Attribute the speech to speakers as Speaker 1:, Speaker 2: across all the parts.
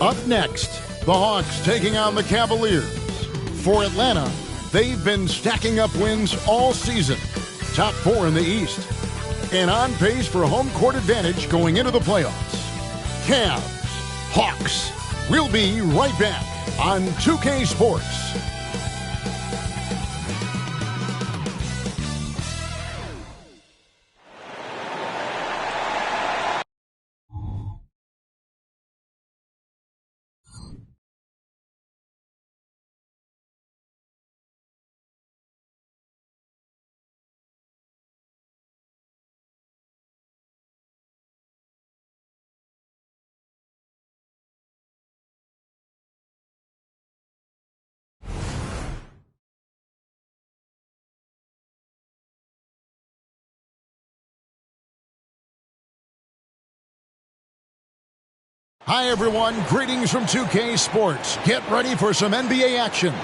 Speaker 1: Up next, the Hawks taking on the Cavaliers. For Atlanta, they've been stacking up wins all season. Top 4 in the East. And on pace for home court advantage going into the playoffs. Cavs, Hawks. We'll be right back on 2K Sports. Hi, everyone. Greetings from 2K Sports. Get ready for some NBA action.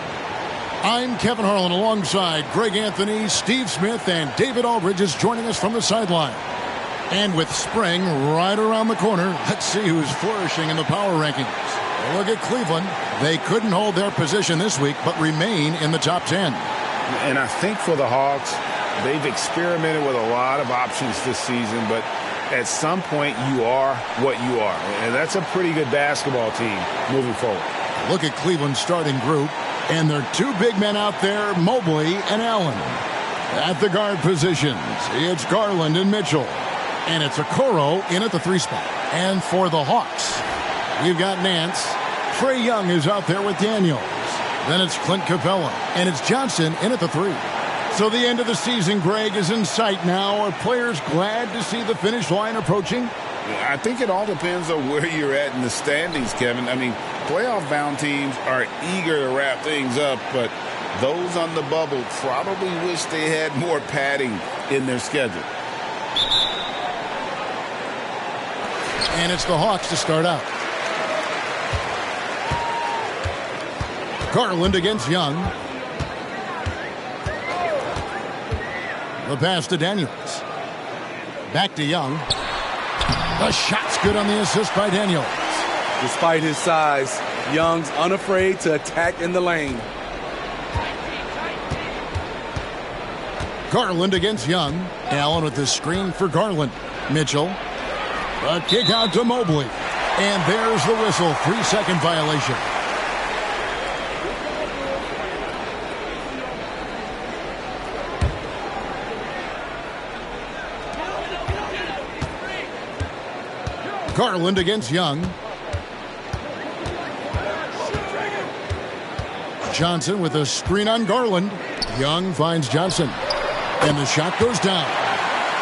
Speaker 1: I'm Kevin Harlan alongside Greg Anthony, Steve Smith, and David Aldridge is joining us from the sideline. And with spring right around the corner, let's see who's flourishing in the power rankings. Look at Cleveland. They couldn't hold their position this week, but remain in the top 10.
Speaker 2: And I think for the Hawks, they've experimented with a lot of options this season, but at some point, you are what you are. And that's a pretty good basketball team moving forward.
Speaker 1: Look at Cleveland's starting group. And their two big men out there, Mobley and Allen. At the guard positions, it's Garland and Mitchell. And it's Okoro in at the 3 spot. And for the Hawks, we've got Nance. Trae Young is out there with Daniels. Then it's Clint Capella. And it's Johnson in at the 3. So the end of the season, Greg, is in sight now. Are players glad to see the finish line approaching?
Speaker 2: I think it all depends on where you're at in the standings, Kevin. I mean, playoff-bound teams are eager to wrap things up, but those on the bubble probably wish they had more padding in their schedule.
Speaker 1: And it's the Hawks to start out. Garland against Young. The pass to Daniels. Back to Young. The shot's good on the assist by Daniels.
Speaker 3: Despite his size, Young's unafraid to attack in the lane.
Speaker 1: Garland against Young. Allen with the screen for Garland. Mitchell. A kick out to Mobley. And there's the whistle. 3-second violation. Garland against Young. Johnson with a screen on Garland. Young finds Johnson. And the shot goes down.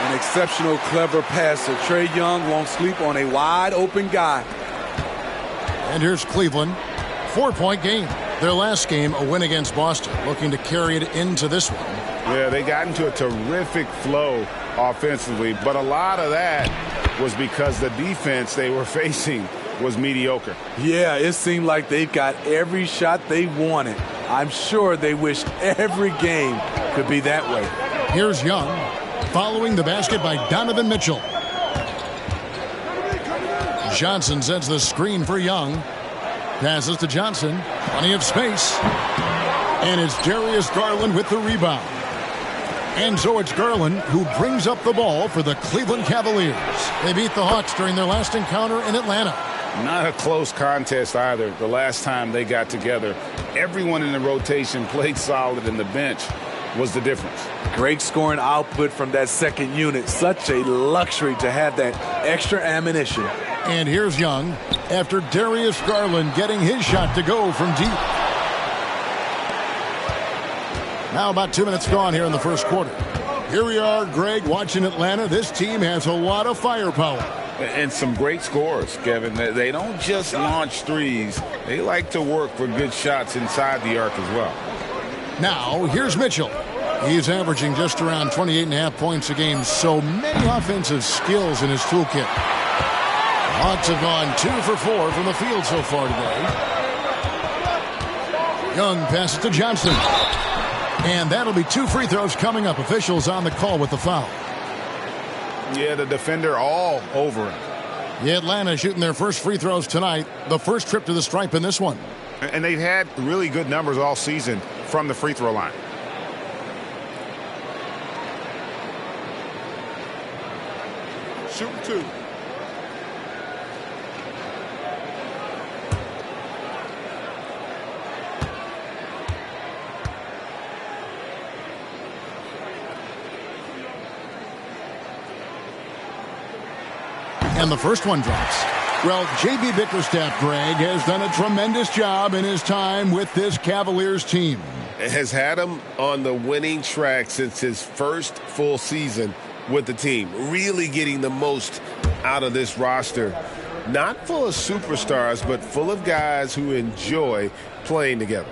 Speaker 3: An exceptional, clever passer. Trae Young won't sleep on a wide-open guy.
Speaker 1: And here's Cleveland. 4-point game. Their last game, a win against Boston. Looking to carry it into this one.
Speaker 2: Yeah, they got into a terrific flow offensively, but a lot of that was because the defense they were facing was mediocre.
Speaker 3: Yeah, it seemed like they've got every shot they wanted. I'm sure they wish every game could be that way.
Speaker 1: Here's Young, following the basket by Donovan Mitchell. Johnson sends the screen for Young. Passes to Johnson. Plenty of space. And it's Darius Garland with the rebound. And so it's Garland who brings up the ball for the Cleveland Cavaliers. They beat the Hawks during their last encounter in Atlanta.
Speaker 2: Not a close contest either. The last time they got together, everyone in the rotation played solid, and the bench was the difference.
Speaker 3: Great scoring output from that second unit. Such a luxury to have that extra ammunition.
Speaker 1: And here's Young after Darius Garland getting his shot to go from deep. Now about 2 minutes gone here in the first quarter. Here we are, Greg, watching Atlanta. This team has a lot of firepower.
Speaker 2: And some great scores, Kevin. They don't just launch threes. They like to work for good shots inside the arc as well.
Speaker 1: Now, here's Mitchell. He's averaging just around 28.5 points a game. So many offensive skills in his toolkit. Hawks have gone 2 for 4 from the field so far today. Young passes to Johnson. And that'll be 2 free throws coming up. Officials on the call with the foul.
Speaker 2: Yeah, the defender all over him.
Speaker 1: Atlanta shooting their first free throws tonight. The first trip to the stripe in this one.
Speaker 2: And they've had really good numbers all season from the free throw line.
Speaker 3: Shoot two.
Speaker 1: And the first one drops. Well, J.B. Bickerstaff, Greg, has done a tremendous job in his time with this Cavaliers team.
Speaker 4: Has had him on the winning track since his first full season with the team. Really getting the most out of this roster. Not full of superstars, but full of guys who enjoy playing together.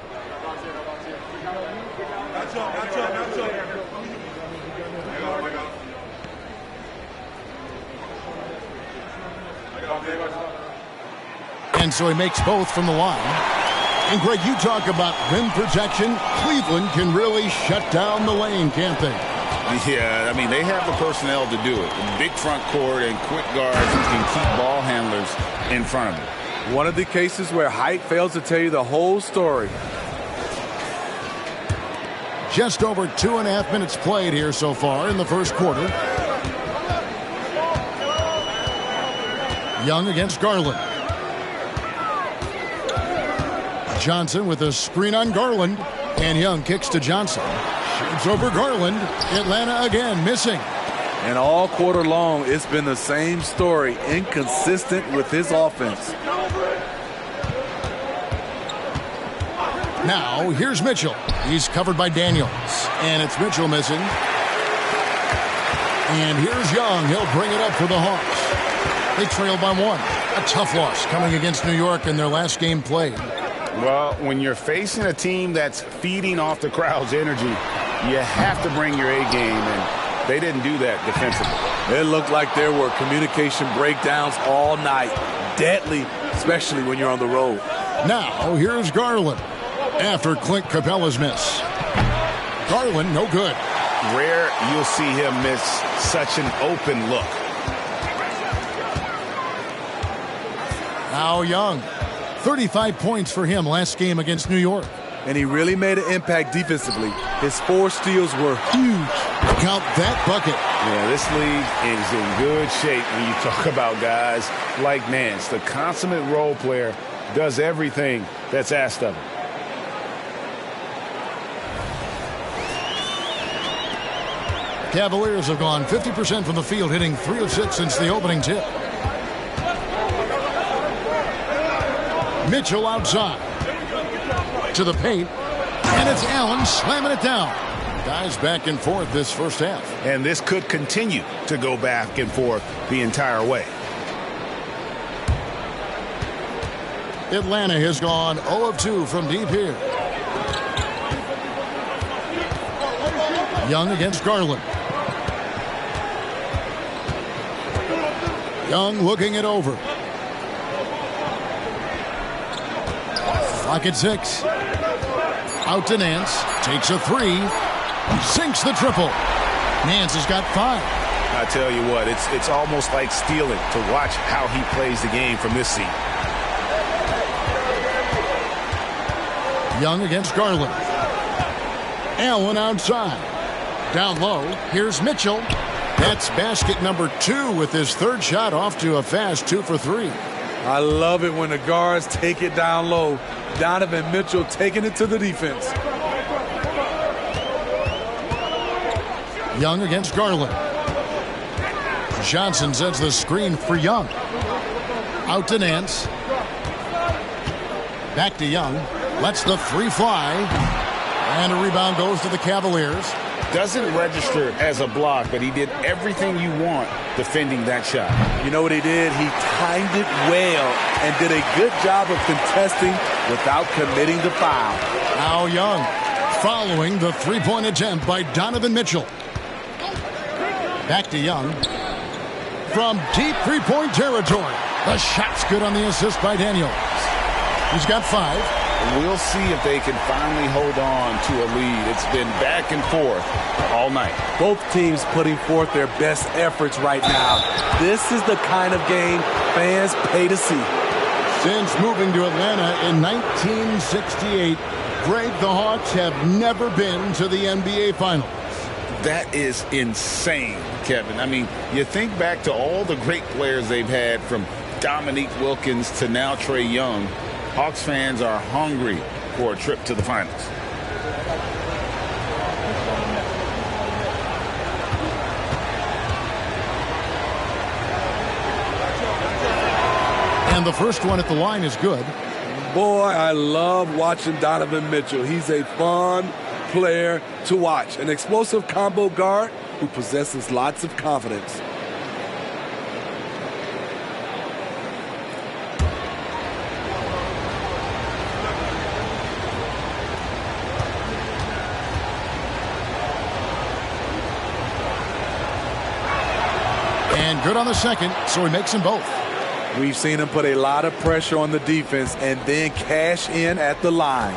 Speaker 1: And so he makes both from the line. And, Greg, you talk about rim protection. Cleveland can really shut down the lane, can't they?
Speaker 2: Yeah, I mean, they have the personnel to do it. Big front court and quick guards who can keep ball handlers in front of them.
Speaker 3: One of the cases where height fails to tell you the whole story.
Speaker 1: Just over 2.5 minutes played here so far in the first quarter. Young against Garland. Johnson with a screen on Garland. And Young kicks to Johnson. Shoots over Garland. Atlanta again missing.
Speaker 3: And all quarter long, it's been the same story. Inconsistent with his offense.
Speaker 1: Now, here's Mitchell. He's covered by Daniels. And it's Mitchell missing. And here's Young. He'll bring it up for the Hawks. They trail by one. A tough loss coming against New York in their last game played.
Speaker 2: Well, when you're facing a team that's feeding off the crowd's energy, you have to bring your A game, and they didn't do that defensively.
Speaker 3: It looked like there were communication breakdowns all night. Deadly, especially when you're on the road.
Speaker 1: Now, here's Garland after Clint Capella's miss. Garland, no good.
Speaker 2: Rare you'll see him miss such an open look.
Speaker 1: Now Young. 35 points for him last game against New York.
Speaker 3: And he really made an impact defensively. His 4 steals were huge.
Speaker 1: Count that bucket.
Speaker 2: Yeah, this league is in good shape when you talk about guys like Nance. The consummate role player does everything that's asked of him.
Speaker 1: Cavaliers have gone 50% from the field, hitting 3 of 6 since the opening tip. Mitchell outside to the paint, and it's Allen slamming it down. Guys back and forth this first half.
Speaker 2: And this could continue to go back and forth the entire way.
Speaker 1: Atlanta has gone 0 of 2 from deep here. Young against Garland. Young looking it over. Clock at 6. Out to Nance. Takes a 3. Sinks the triple. Nance has got 5.
Speaker 2: I tell you what, it's almost like stealing to watch how he plays the game from this seat.
Speaker 1: Young against Garland. Allen outside. Down low. Here's Mitchell. That's basket number 2 with his 3rd shot off to a fast 2 for 3.
Speaker 3: I love it when the guards take it down low. Donovan Mitchell taking it to the defense.
Speaker 1: Young against Garland. Johnson sets the screen for Young. Out to Nance. Back to Young. Lets the 3 fly. And a rebound goes to the Cavaliers.
Speaker 2: Doesn't register as a block, but he did everything you want defending that shot.
Speaker 3: You know what he did? He timed it well and did a good job of contesting without committing the foul.
Speaker 1: Now Young following the 3-point attempt by Donovan Mitchell. Back to Young. From deep 3-point territory. The shot's good on the assist by Daniels. He's got 5.
Speaker 2: We'll see if they can finally hold on to a lead. It's been back and forth all night.
Speaker 3: Both teams putting forth their best efforts right now. This is the kind of game fans pay to see.
Speaker 1: Since moving to Atlanta in 1968, Greg, the Hawks have never been to the NBA Finals.
Speaker 2: That is insane, Kevin. I mean, you think back to all the great players they've had, from Dominique Wilkins to now Trae Young. Hawks fans are hungry for a trip to the finals.
Speaker 1: And the first one at the line is good.
Speaker 3: Boy, I love watching Donovan Mitchell. He's a fun player to watch. An explosive combo guard who possesses lots of confidence.
Speaker 1: And good on the second, so he makes them both.
Speaker 3: We've seen him put a lot of pressure on the defense and then cash in at the line.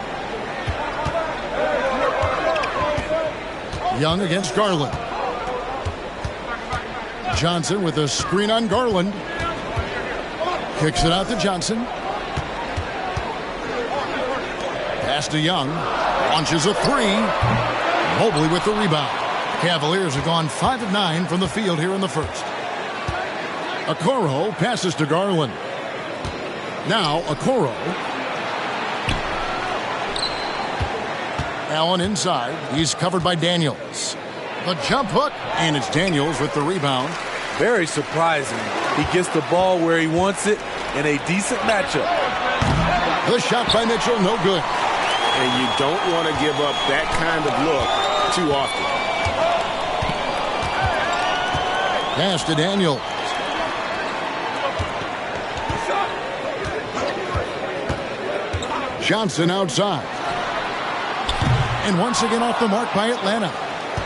Speaker 1: Young against Garland. Johnson with a screen on Garland. Kicks it out to Johnson. Pass to Young. Launches a three. Mobley with the rebound. Cavaliers have gone 5 of 9 from the field here in the first. Okoro passes to Garland. Now Okoro. Allen inside. He's covered by Daniels. The jump hook, and it's Daniels with the rebound.
Speaker 3: Very surprising. He gets the ball where he wants it in a decent matchup.
Speaker 1: The shot by Mitchell, no good.
Speaker 2: And you don't want to give up that kind of look too often.
Speaker 1: Pass to Daniels. Johnson outside. And once again off the mark by Atlanta.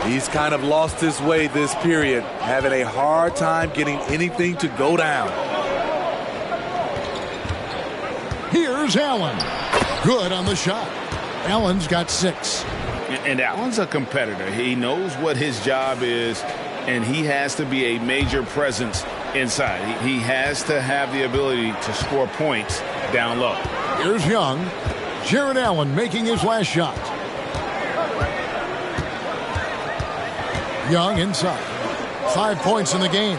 Speaker 3: He's kind of lost his way this period, having a hard time getting anything to go down.
Speaker 1: Here's Allen. Good on the shot. Allen's got 6.
Speaker 2: And Allen's a competitor. He knows what his job is, and he has to be a major presence inside. He has to have the ability to score points down low.
Speaker 1: Here's Young. Jared Allen making his last shot. Young inside. 5 points in the game.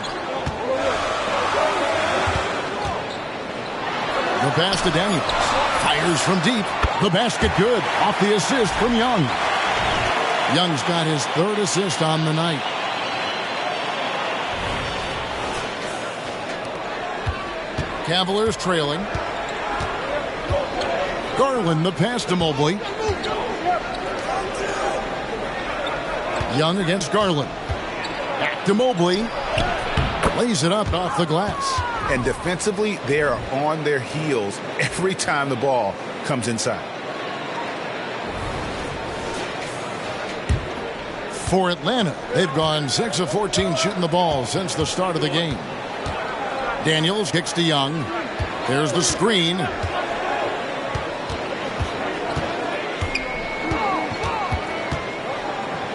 Speaker 1: The pass to Daniels. Fires from deep. The basket good. Off the assist from Young. Young's got his 3rd assist on the night. Cavaliers trailing. Garland the pass to Mobley. Young against Garland. Back to Mobley. Lays it up off the glass.
Speaker 2: And defensively, they are on their heels every time the ball comes inside.
Speaker 1: For Atlanta, they've gone 6 of 14 shooting the ball since the start of the game. Daniels kicks to Young. There's the screen.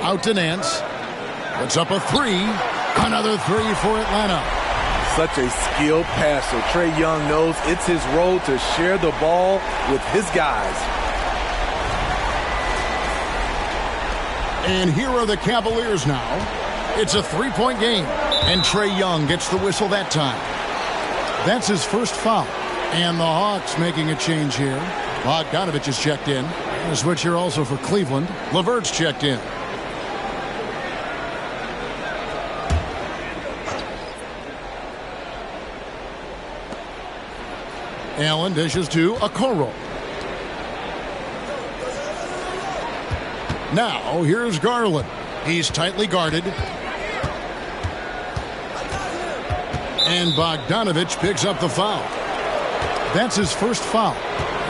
Speaker 1: Out to Nance. Puts up a 3. Another 3 for Atlanta.
Speaker 3: Such a skilled passer. Trae Young knows it's his role to share the ball with his guys.
Speaker 1: And here are the Cavaliers now. It's a 3-point game. And Trae Young gets the whistle that time. That's his first foul. And the Hawks making a change here. Bogdanovich is checked in. A switch here also for Cleveland. LeVert's checked in. Allen dishes to Okoro. Now, here's Garland. He's tightly guarded. And Bogdanovich picks up the foul. That's his first foul.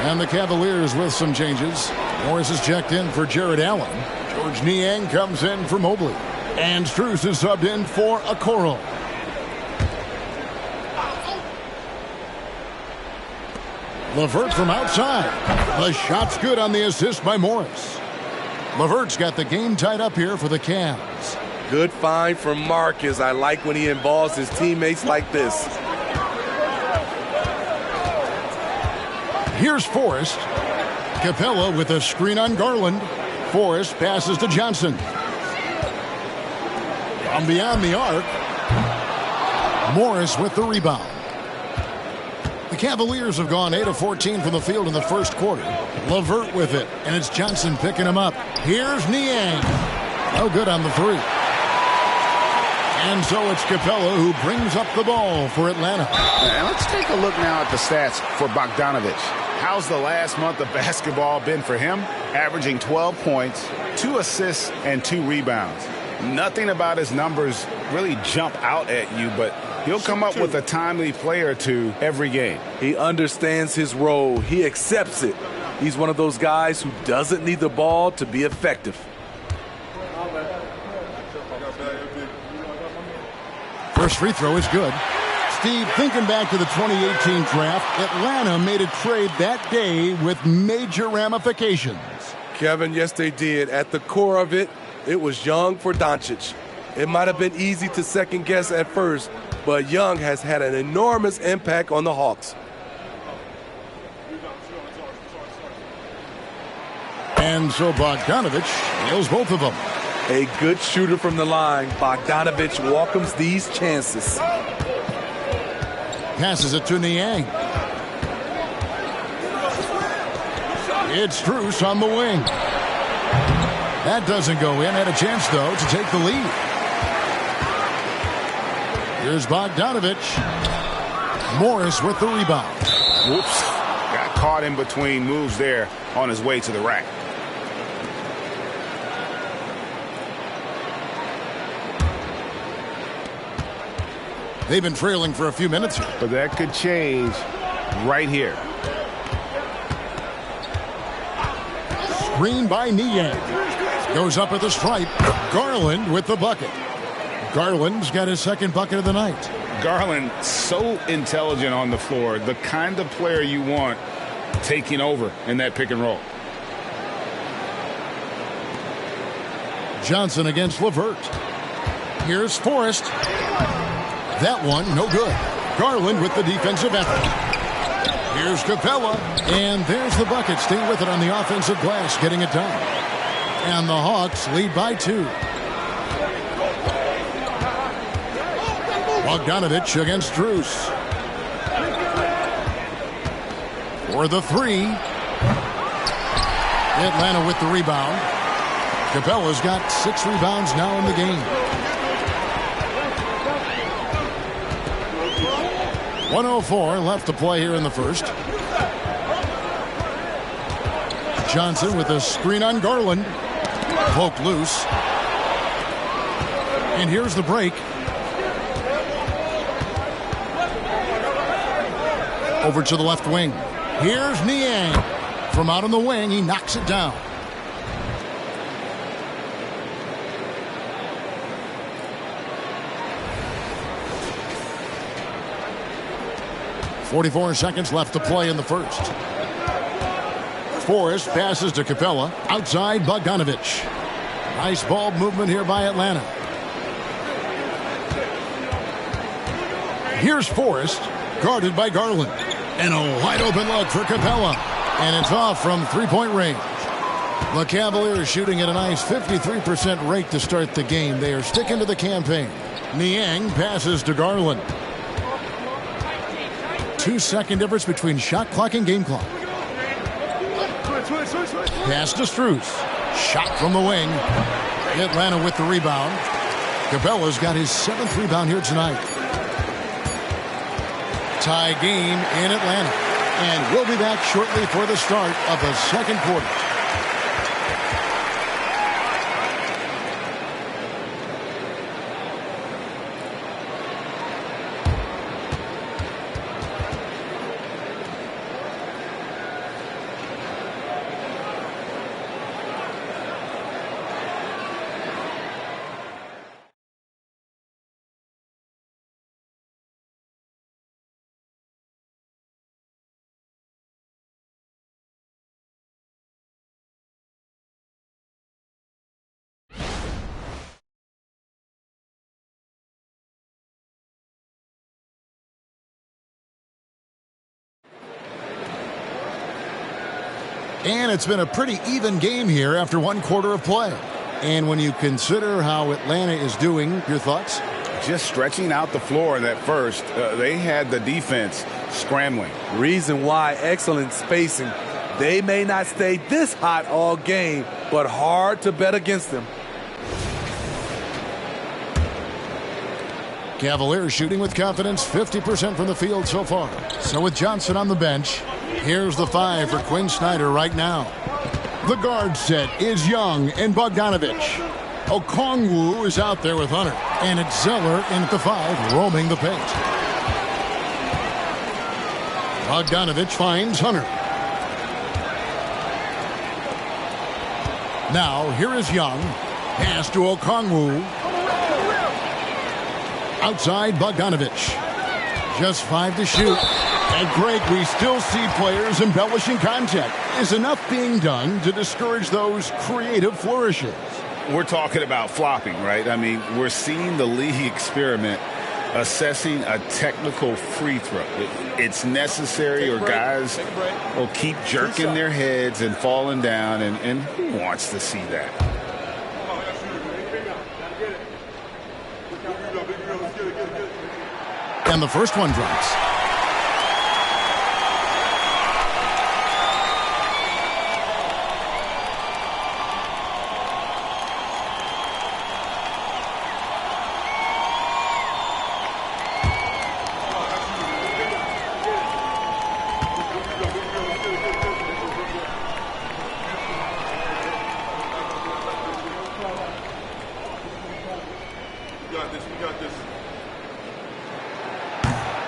Speaker 1: And the Cavaliers with some changes. Morris is checked in for Jared Allen. George Niang comes in for Mobley. And Strus is subbed in for Okoro. LeVert from outside. The shot's good on the assist by Morris. LeVert's got the game tied up here for the Cavs.
Speaker 3: Good find from Marcus. I like when he involves his teammates like this.
Speaker 1: Here's Forrest. Capella with a screen on Garland. Forrest passes to Johnson. From beyond the arc, Morris with the rebound. The Cavaliers have gone 8 of 14 from the field in the first quarter. LeVert with it, and it's Johnson picking him up. Here's Niang. No good on the three. And so it's Capella who brings up the ball for Atlanta.
Speaker 2: And let's take a look now at the stats for Bogdanovich. How's the last month of basketball been for him? Averaging 12 points, 2 assists, and 2 rebounds. Nothing about his numbers really jump out at you, but he'll come up with a timely play or two every game.
Speaker 3: He understands his role. He accepts it. He's one of those guys who doesn't need the ball to be effective.
Speaker 1: First free throw is good. Steve, thinking back to the 2018 draft, Atlanta made a trade that day with major ramifications.
Speaker 3: Kevin, yes, they did. At the core of it, it was Young for Doncic. It might have been easy to second guess at first, but Young has had an enormous impact on the Hawks.
Speaker 1: And so Bogdanovich nails both of them.
Speaker 3: A good shooter from the line. Bogdanovich welcomes these chances.
Speaker 1: Passes it to Niang. It's Strus on the wing. That doesn't go in. Had a chance, though, to take the lead. Here's Bogdanovich. Morris with the rebound.
Speaker 2: Whoops. Got caught in between moves there on his way to the rack.
Speaker 1: They've been trailing for a few minutes here.
Speaker 2: But that could change right here.
Speaker 1: Screen by Niang. Goes up at the stripe. Garland with the bucket. Garland's got his second bucket of the night.
Speaker 2: Garland, so intelligent on the floor. The kind of player you want taking over in that pick and roll.
Speaker 1: Johnson against LeVert. Here's Forrest. That one, no good. Garland with the defensive effort. Here's Capella, and there's the bucket. Stay with it on the offensive glass, getting it done. And the Hawks lead by 2. Bogdanovich against Strus. For the 3. Atlanta with the rebound. Capella's got 6 rebounds now in the game. 1:04 left to play here in the first. Johnson with a screen on Garland. Poked loose. And here's the break. Over to the left wing. Here's Niang. From out on the wing, he knocks it down. .44 seconds left to play in the first. Forrest passes to Capella. Outside, Bogdanovich. Nice ball movement here by Atlanta. Here's Forrest, guarded by Garland. And a wide open look for Capella. And it's off from three-point range. The Cavaliers shooting at a nice 53% rate to start the game. They are sticking to the campaign. Niang passes to Garland. 2-second difference between shot clock and game clock. Pass to Strus. Shot from the wing. Atlanta with the rebound. Capella's got his 7th rebound here tonight. Tie game in Atlanta. And we'll be back shortly for the start of the second quarter. And it's been a pretty even game here after one quarter of play. And when you consider how Atlanta is doing, your thoughts?
Speaker 2: Just stretching out the floor in that first. They had the defense scrambling.
Speaker 3: Reason why, excellent spacing. They may not stay this hot all game, but hard to bet against them.
Speaker 1: Cavaliers shooting with confidence, 50% from the field so far. So with Johnson on the bench, here's the 5 for Quinn Snyder right now. The guard set is Young and Bogdanovich. Okongwu is out there with Hunter. And it's Zeller in at the 5, roaming the paint. Bogdanovich finds Hunter. Now, here is Young. Pass to Okongwu. Outside Bogdanovich. Just 5 to shoot. At Greg, we still see players embellishing contact. Is enough being done to discourage those creative flourishes?
Speaker 2: We're talking about flopping, right? I mean, we're seeing the league experiment assessing a technical free throw. It's necessary or guys will keep jerking their heads and falling down, and who wants to see that?
Speaker 1: And the first one drops.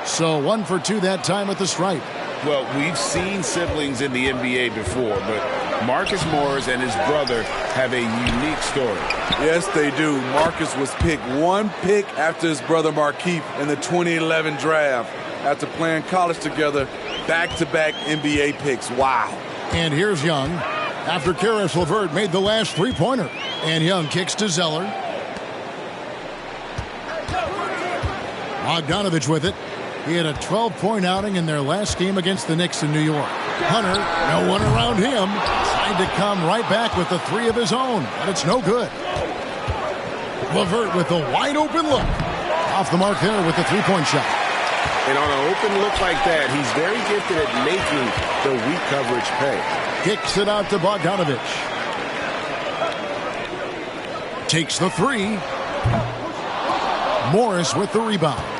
Speaker 1: So 1 for 2 that time at the stripe.
Speaker 2: Well, we've seen siblings in the NBA before, but Marcus Morris and his brother have a unique story.
Speaker 3: Yes, they do. Marcus was picked 1 pick after his brother Markieff in the 2011 draft. After playing college together, back-to-back NBA picks. Wow.
Speaker 1: And here's Young. After Karis LeVert made the last three-pointer. And Young kicks to Zeller. Bogdanovich with it. He had a 12-point outing in their last game against the Knicks in New York. Hunter, no one around him, tried to come right back with the 3 of his own, but it's no good. LeVert with a wide-open look. Off the mark there with the three-point shot.
Speaker 4: And on an open look like that, he's very gifted at making the weak coverage pay.
Speaker 1: Kicks it out to Bogdanovich. Takes the 3. Morris with the rebound.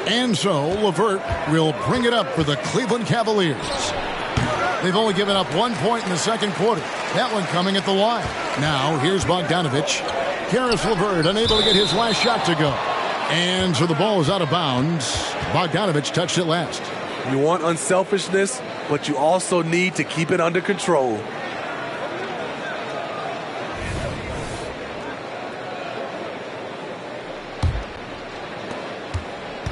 Speaker 1: And so LeVert will bring it up for the Cleveland Cavaliers. They've only given up 1 point in the second quarter. That one coming at the line. Now here's Bogdanovich. Karis LeVert unable to get his last shot to go. And so the ball is out of bounds. Bogdanovich touched it last.
Speaker 3: You want unselfishness, but you also need to keep it under control.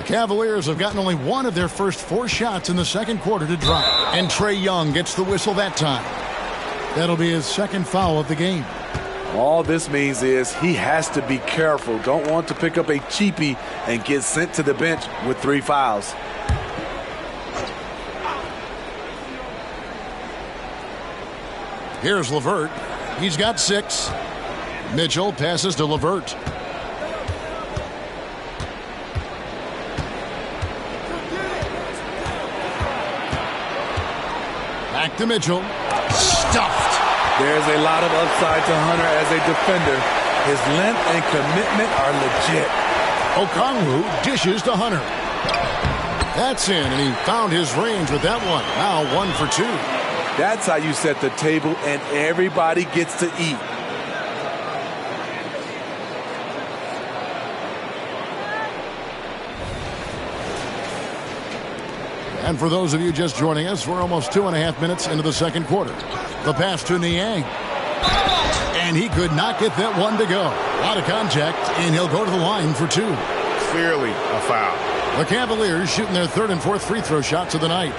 Speaker 1: Cavaliers have gotten only 1 of their first 4 shots in the second quarter to drop. And Trae Young gets the whistle that time. That'll be his second foul of the game.
Speaker 3: All this means is he has to be careful. Don't want to pick up a cheapie and get sent to the bench with 3 fouls.
Speaker 1: Here's LeVert. He's got 6. Mitchell passes to LeVert. Back to Mitchell. Stuffed.
Speaker 3: There's a lot of upside to Hunter as a defender. His length and commitment are legit.
Speaker 1: Okongwu dishes to Hunter. That's in, and he found his range with that one. Now 1 for 2.
Speaker 3: That's how you set the table, and everybody gets to eat.
Speaker 1: And for those of you just joining us, we're almost 2.5 minutes into the second quarter. The pass to Niang. And he could not get that one to go. Out of contact, and he'll go to the line for 2.
Speaker 2: Clearly a foul.
Speaker 1: The Cavaliers shooting their 3rd and 4th free throw shots of the night.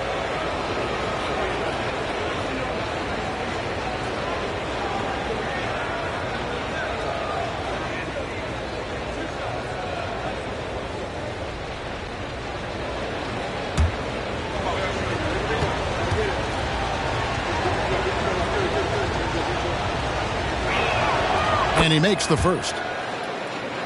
Speaker 1: And he makes the first.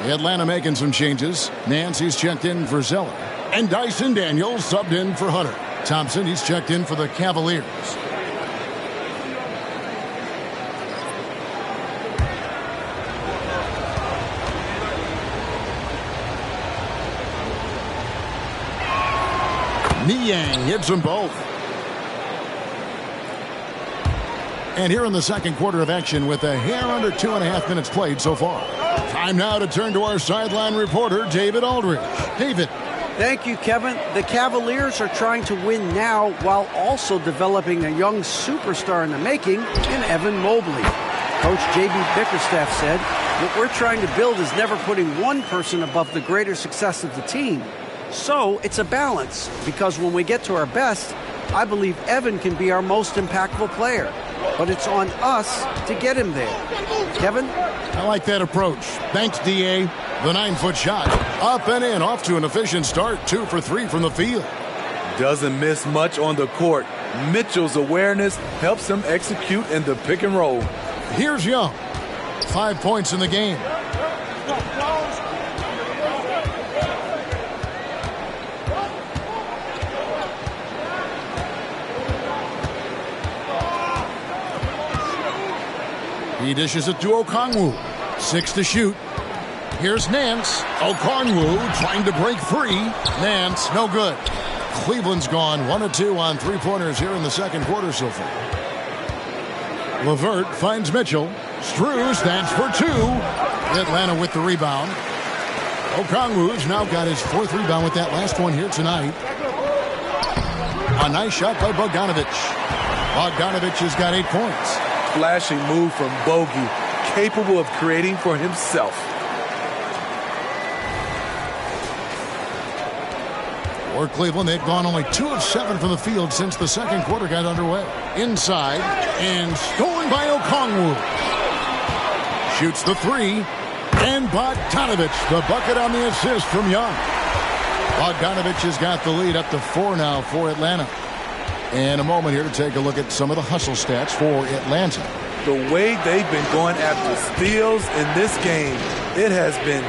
Speaker 1: Atlanta making some changes. Nancy's checked in for Zeller. And Dyson Daniels subbed in for Hunter. Thompson, he's checked in for the Cavaliers. Niang hits them both. And here in the second quarter of action with a hair under 2.5 minutes played so far. Time now to turn to our sideline reporter, David Aldridge. David.
Speaker 5: Thank you, Kevin. The Cavaliers are trying to win now while also developing a young superstar in the making in Evan Mobley. Coach J.B. Bickerstaff said, what we're trying to build is never putting one person above the greater success of the team. So it's a balance, because when we get to our best, I believe Evan can be our most impactful player. But it's on us to get him there. Kevin?
Speaker 1: I like that approach. Thanks, D.A. The 9-foot shot. Up and in, off to an efficient start. 2 for 3 from the field.
Speaker 6: Doesn't miss much on the court. Mitchell's awareness helps him execute in the pick and roll.
Speaker 1: Here's Young. 5 points in the game. He dishes it to Okongwu. 6 to shoot. Here's Nance. Okongwu trying to break free. Nance, no good. Cleveland's gone 1 of 2 on 3-pointers here in the second quarter so far. LeVert finds Mitchell. Strus, that's for 2. Atlanta with the rebound. Okongwu's now got his 4th rebound with that last one here tonight. A nice shot by Bogdanovic. Bogdanovic has got 8 points.
Speaker 6: Flashing move from Bogey, capable of creating for himself.
Speaker 1: For Cleveland, they've gone only 2 of 7 from the field since the second quarter got underway. Inside, and stolen by Okongwu. Shoots the 3, and Bogdanovic, the bucket on the assist from Young. Bogdanovic has got the lead up to 4 now for Atlanta. And a moment here to take a look at some of the hustle stats for Atlanta.
Speaker 6: The way they've been going after steals in this game, it has been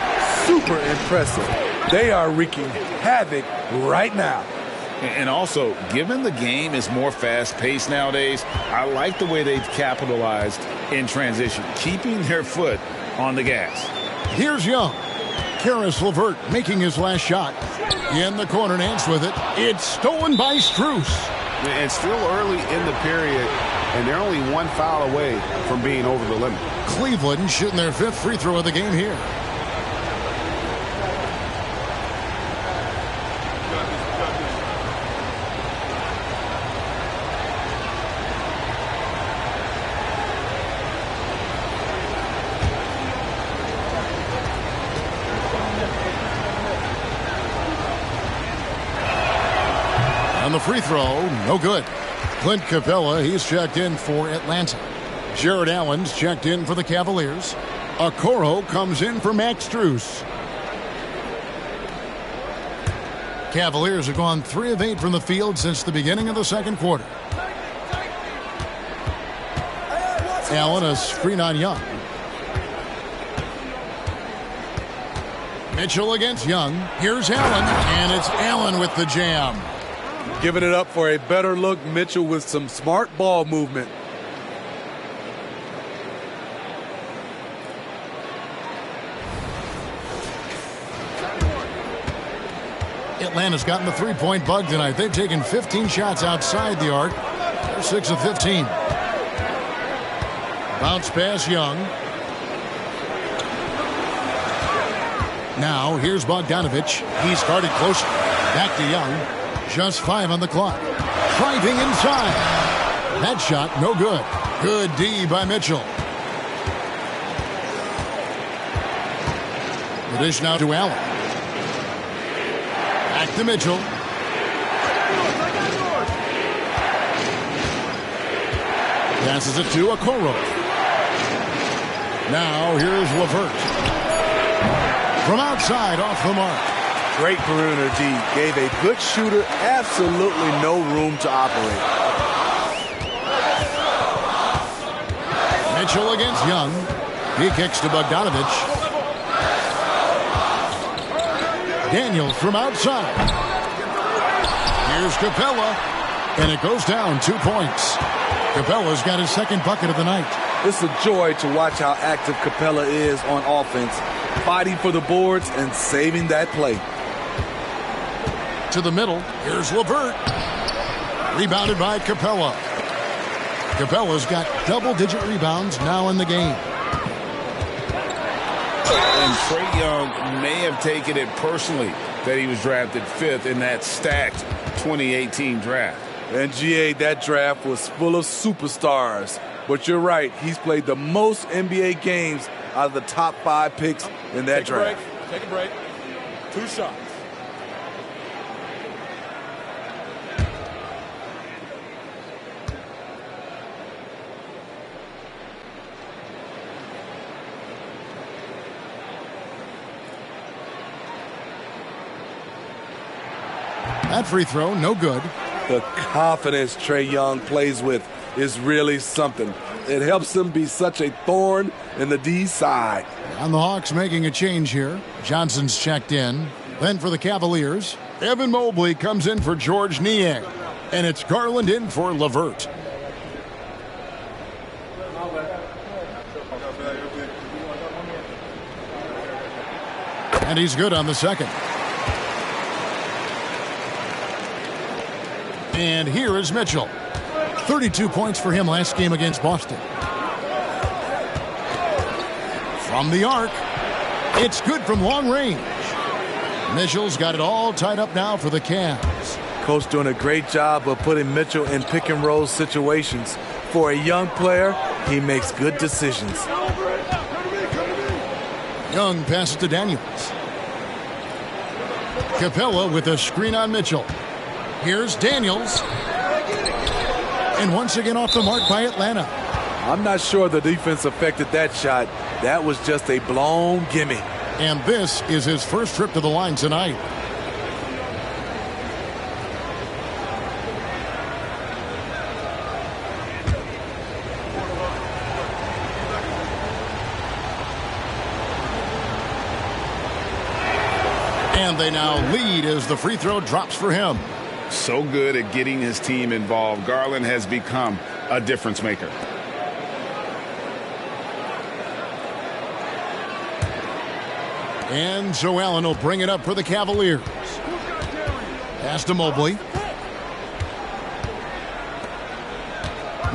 Speaker 6: super impressive. They are wreaking havoc right now.
Speaker 2: And also, given the game is more fast-paced nowadays, I like the way they've capitalized in transition, keeping their foot on the gas.
Speaker 1: Here's Young. Karis LeVert making his last shot. In the corner, Nance with it. It's stolen by Strus.
Speaker 7: It's still early in the period, and they're only 1 foul away from being over the limit.
Speaker 1: Cleveland shooting their 5th free throw of the game here. On the free throw, no good. Clint Capella, he's checked in for Atlanta. Jared Allen's checked in for the Cavaliers. Okoro comes in for Max Strus. Cavaliers have gone 3 of 8 from the field since the beginning of the second quarter. Allen, a screen on Young. Mitchell against Young. Here's Allen, and it's Allen with the jam.
Speaker 6: Giving it up for a better look, Mitchell with some smart ball movement.
Speaker 1: Atlanta's gotten the 3-point bug tonight. They've taken 15 shots outside the arc. They're 6 of 15. Bounce pass Young. Now here's Bogdanovic. He's guarded closer. Back to Young. Just 5 on the clock. Driving inside. That shot, no good. Good D by Mitchell. The dish now to Allen. Back to Mitchell. Passes it to Okoro. Now here's LeVert. From outside, off the mark.
Speaker 6: Great perimeter D. Gave a good shooter absolutely no room to operate.
Speaker 1: Mitchell against Young. He kicks to Bogdanovich. Daniels from outside. Here's Capella, and it goes down 2 points. Capella's got his second bucket of the night.
Speaker 6: It's a joy to watch how active Capella is on offense, fighting for the boards and saving that play.
Speaker 1: To the middle, here's LeVert. Rebounded by Capella. Capella's got double-digit rebounds now in the game.
Speaker 2: And Trae Young may have taken it personally that he was drafted 5th in that stacked 2018 draft.
Speaker 6: And GA, that draft was full of superstars. But you're right, he's played the most NBA games out of the top 5 picks in that draft.
Speaker 8: Take a break. 2 shots.
Speaker 1: That free throw, no good.
Speaker 6: The confidence Trae Young plays with is really something. It helps him be such a thorn in the D side.
Speaker 1: And the Hawks making a change here. Johnson's checked in. Then for the Cavaliers, Evan Mobley comes in for George Niang. And it's Garland in for LeVert. And he's good on the second. And here is Mitchell. 32 points for him last game against Boston. From the arc, it's good from long range. Mitchell's got it all tied up now for the Cavs.
Speaker 6: Coach doing a great job of putting Mitchell in pick and roll situations. For a young player, he makes good decisions.
Speaker 1: Young passes to Daniels. Capella with a screen on Mitchell. Here's Daniels. And once again off the mark by Atlanta.
Speaker 6: I'm not sure the defense affected that shot. That was just a blown gimme.
Speaker 1: And this is his first trip to the line tonight. And they now lead as the free throw drops for him.
Speaker 2: So good at getting his team involved. Garland has become a difference maker.
Speaker 1: And Joe Allen will bring it up for the Cavaliers. Pass to Mobley.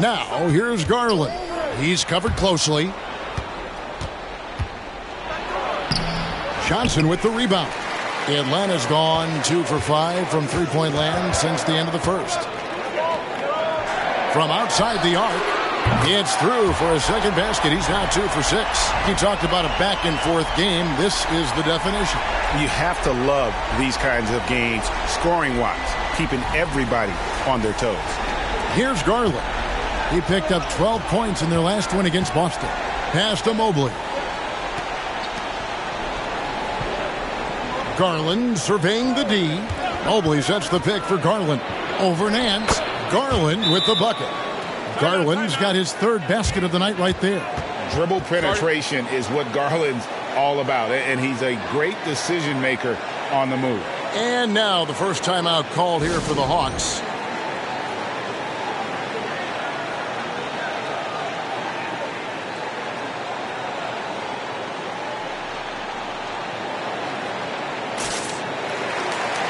Speaker 1: Now here's Garland. He's covered closely. Johnson with the rebound. Atlanta's gone 2 for 5 from three-point land since the end of the first. From outside the arc, it's through for a second basket. He's now 2 for 6. He talked about a back-and-forth game. This is the definition.
Speaker 7: You have to love these kinds of games, scoring-wise, keeping everybody on their toes.
Speaker 1: Here's Garland. He picked up 12 points in their last win against Boston. Pass to Mobley. Garland surveying the D. Mobley sets the pick for Garland. Over Nance. Garland with the bucket. Garland's got his third basket of the night right there.
Speaker 2: Dribble penetration is what Garland's all about, and he's a great decision maker on the move.
Speaker 1: And now the first timeout called here for the Hawks.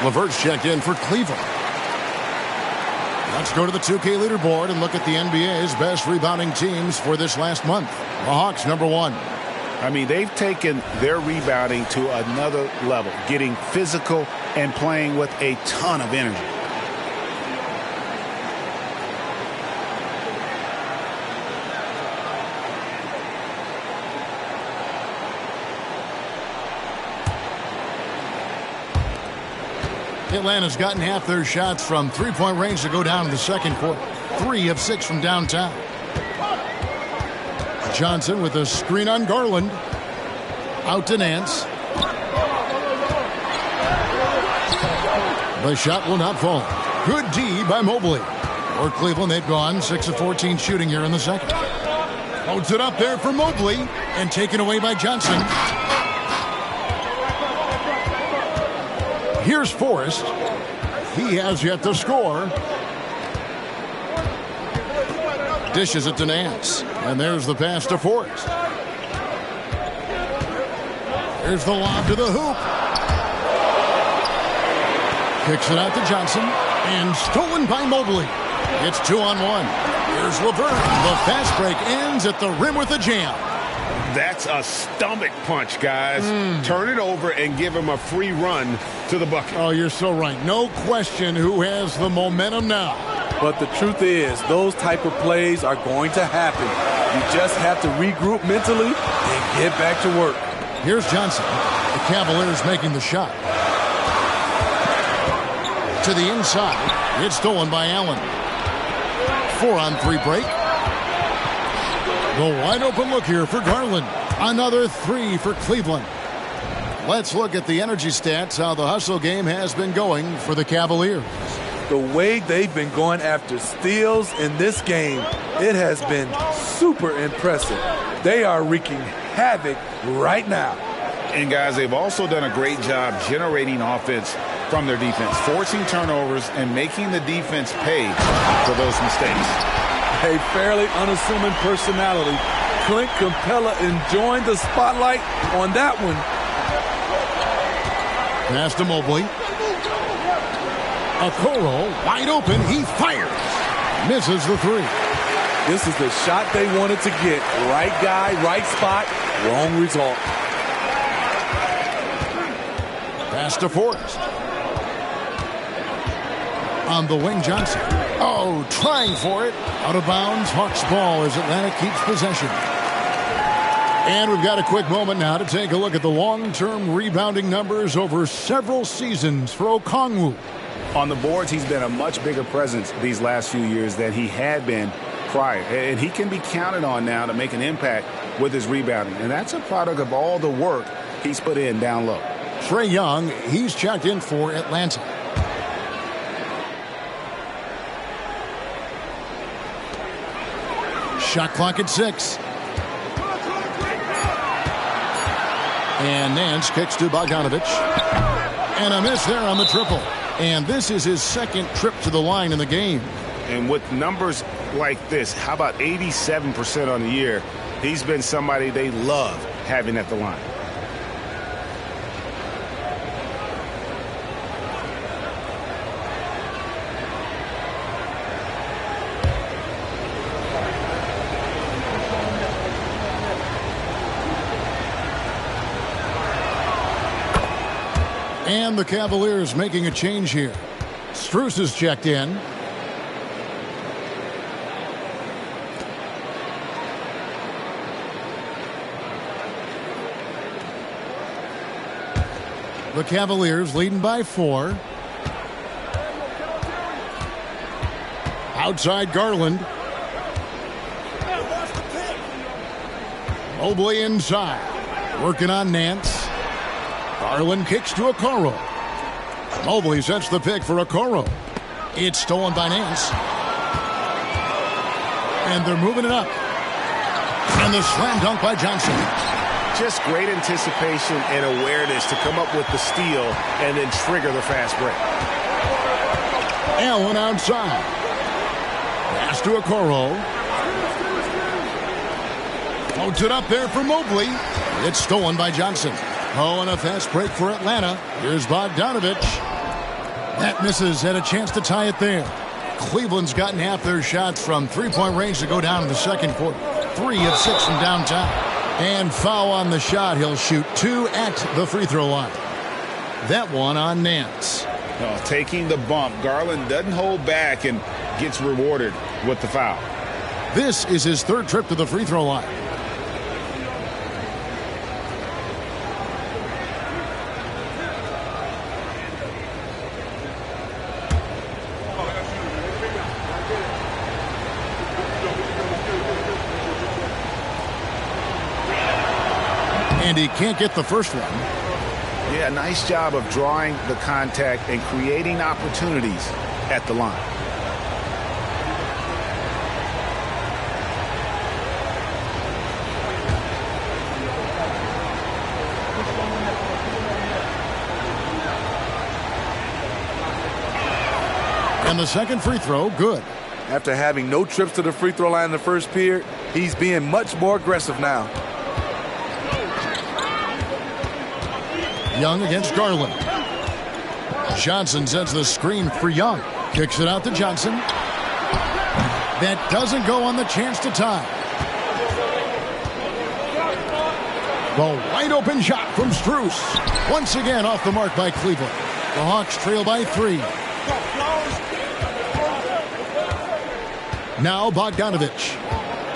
Speaker 1: LeVert's checked in for Cleveland. Let's go to the 2K leaderboard and look at the NBA's best rebounding teams for this last month. The Hawks, number 1.
Speaker 7: I mean, they've taken their rebounding to another level, getting physical and playing with a ton of energy.
Speaker 1: Atlanta's gotten half their shots from three-point range to go down in the second quarter. 3 of 6 from downtown. Johnson with a screen on Garland. Out to Nance. The shot will not fall. Good D by Mobley. For Cleveland, they've gone 6 of 14 shooting here in the second. Loads it up there for Mobley and taken away by Johnson. Here's Forrest. He has yet to score. Dishes it to Nance. And there's the pass to Forrest. There's the lob to the hoop. Kicks it out to Johnson. And stolen by Mobley. It's 2-on-1. Here's LeVert. The fast break ends at the rim with a jam.
Speaker 4: That's a stomach punch, guys. Turn it over and give him a free run to the bucket.
Speaker 1: Oh, you're so right. No question who has the momentum now.
Speaker 6: But the truth is, those type of plays are going to happen. You just have to regroup mentally and get back to work.
Speaker 1: Here's Johnson. The Cavaliers making the shot. To the inside. It's stolen by Allen. 4-on-3 break. The wide open look here for Garland. Another 3 for Cleveland. Let's look at the energy stats, how the hustle game has been going for the Cavaliers.
Speaker 6: The way they've been going after steals in this game, it has been super impressive. They are wreaking havoc right now.
Speaker 2: And guys, they've also done a great job generating offense from their defense, forcing turnovers and making the defense pay for those mistakes.
Speaker 6: A fairly unassuming personality. Clint Capella enjoying the spotlight on that one.
Speaker 1: Pass to Mobley. Okoro wide open. He fires. Misses the 3.
Speaker 6: This is the shot they wanted to get. Right guy, right spot, wrong result.
Speaker 1: Pass to Forrest. On the wing, Johnson. Oh, trying for it. Out of bounds. Hawks ball as Atlanta keeps possession. And we've got a quick moment now to take a look at the long-term rebounding numbers over several seasons for Okongwu.
Speaker 7: On the boards, he's been a much bigger presence these last few years than he had been prior. And he can be counted on now to make an impact with his rebounding. And that's a product of all the work he's put in down low.
Speaker 1: Trae Young, he's checked in for Atlanta. Shot clock at 6. And Nance kicks to Bogdanovich. And a miss there on the triple. And this is his second trip to the line in the game.
Speaker 7: And with numbers like this, how about 87% on the year? He's been somebody they love having at the line.
Speaker 1: And the Cavaliers making a change here. Strus is checked in. The Cavaliers leading by 4. Outside Garland. Mobley inside. Working on Nance. Garland kicks to Okoro. Mobley sets the pick for Okoro. It's stolen by Nance. And they're moving it up. And the slam dunk by Johnson.
Speaker 7: Just great anticipation and awareness to come up with the steal and then trigger the fast break.
Speaker 1: Allen outside. Pass to Okoro. Floats it up there for Mobley. It's stolen by Johnson. Oh, and a fast break for Atlanta. Here's Bogdanovich. That misses. Had a chance to tie it there. Cleveland's gotten half their shots from three-point range to go down in the second quarter. 3 of 6 from downtown. And foul on the shot. He'll shoot 2 at the free throw line. That one on Nance.
Speaker 2: Oh, taking the bump. Garland doesn't hold back and gets rewarded with the foul.
Speaker 1: This is his 3rd trip to the free throw line. And he can't get the first one.
Speaker 7: Yeah, nice job of drawing the contact and creating opportunities at the line.
Speaker 1: And the second free throw, good.
Speaker 6: After having no trips to the free throw line in the first period, he's being much more aggressive now.
Speaker 1: Young against Garland. Johnson sets the screen for Young. Kicks it out to Johnson. That doesn't go on the chance to tie. The wide open shot from Strus. Once again off the mark by Cleveland. The Hawks trail by 3. Now Bogdanovich.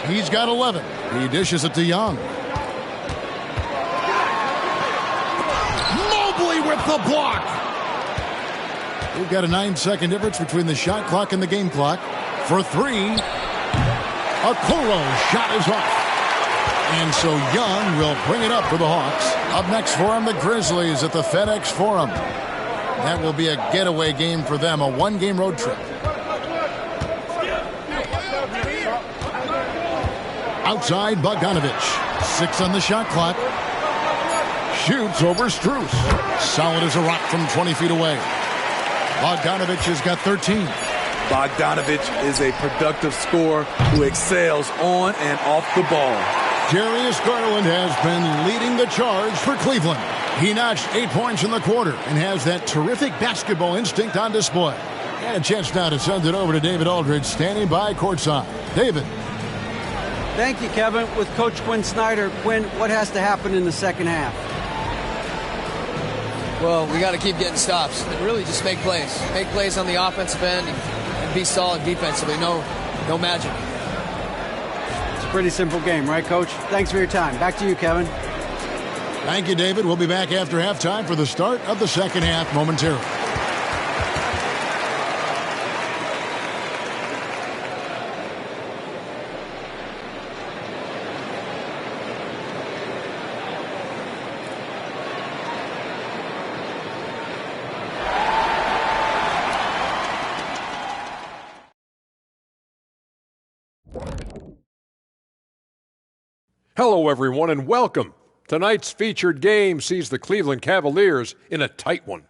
Speaker 1: He's got 11. He dishes it to Young. Mobley with the block. We've got a 9-second difference between the shot clock and the game clock. For 3. Okoro's shot is off. And so Young will bring it up for the Hawks. Up next for them, the Grizzlies at the FedEx Forum. That will be a getaway game for them, a one-game road trip. Outside, Bogdanovich. 6 on the shot clock. Shoots over Strus. Solid as a rock from 20 feet away. Bogdanovich has got 13.
Speaker 6: Bogdanovich is a productive scorer who excels on and off the ball.
Speaker 1: Darius Garland has been leading the charge for Cleveland. He notched 8 points in the quarter and has that terrific basketball instinct on display. And a chance now to send it over to David Aldridge, standing by courtside. David.
Speaker 5: Thank you, Kevin. With Coach Quinn Snyder. Quinn, what has to happen in the second half?
Speaker 9: Well, we got to keep getting stops and really just make plays. Make plays on the offensive end and be solid defensively. No magic.
Speaker 5: It's a pretty simple game, right, Coach? Thanks for your time. Back to you, Kevin.
Speaker 1: Thank you, David. We'll be back after halftime for the start of the second half momentarily.
Speaker 10: Hello, everyone, and welcome. Tonight's featured game sees the Cleveland Cavaliers in a tight one.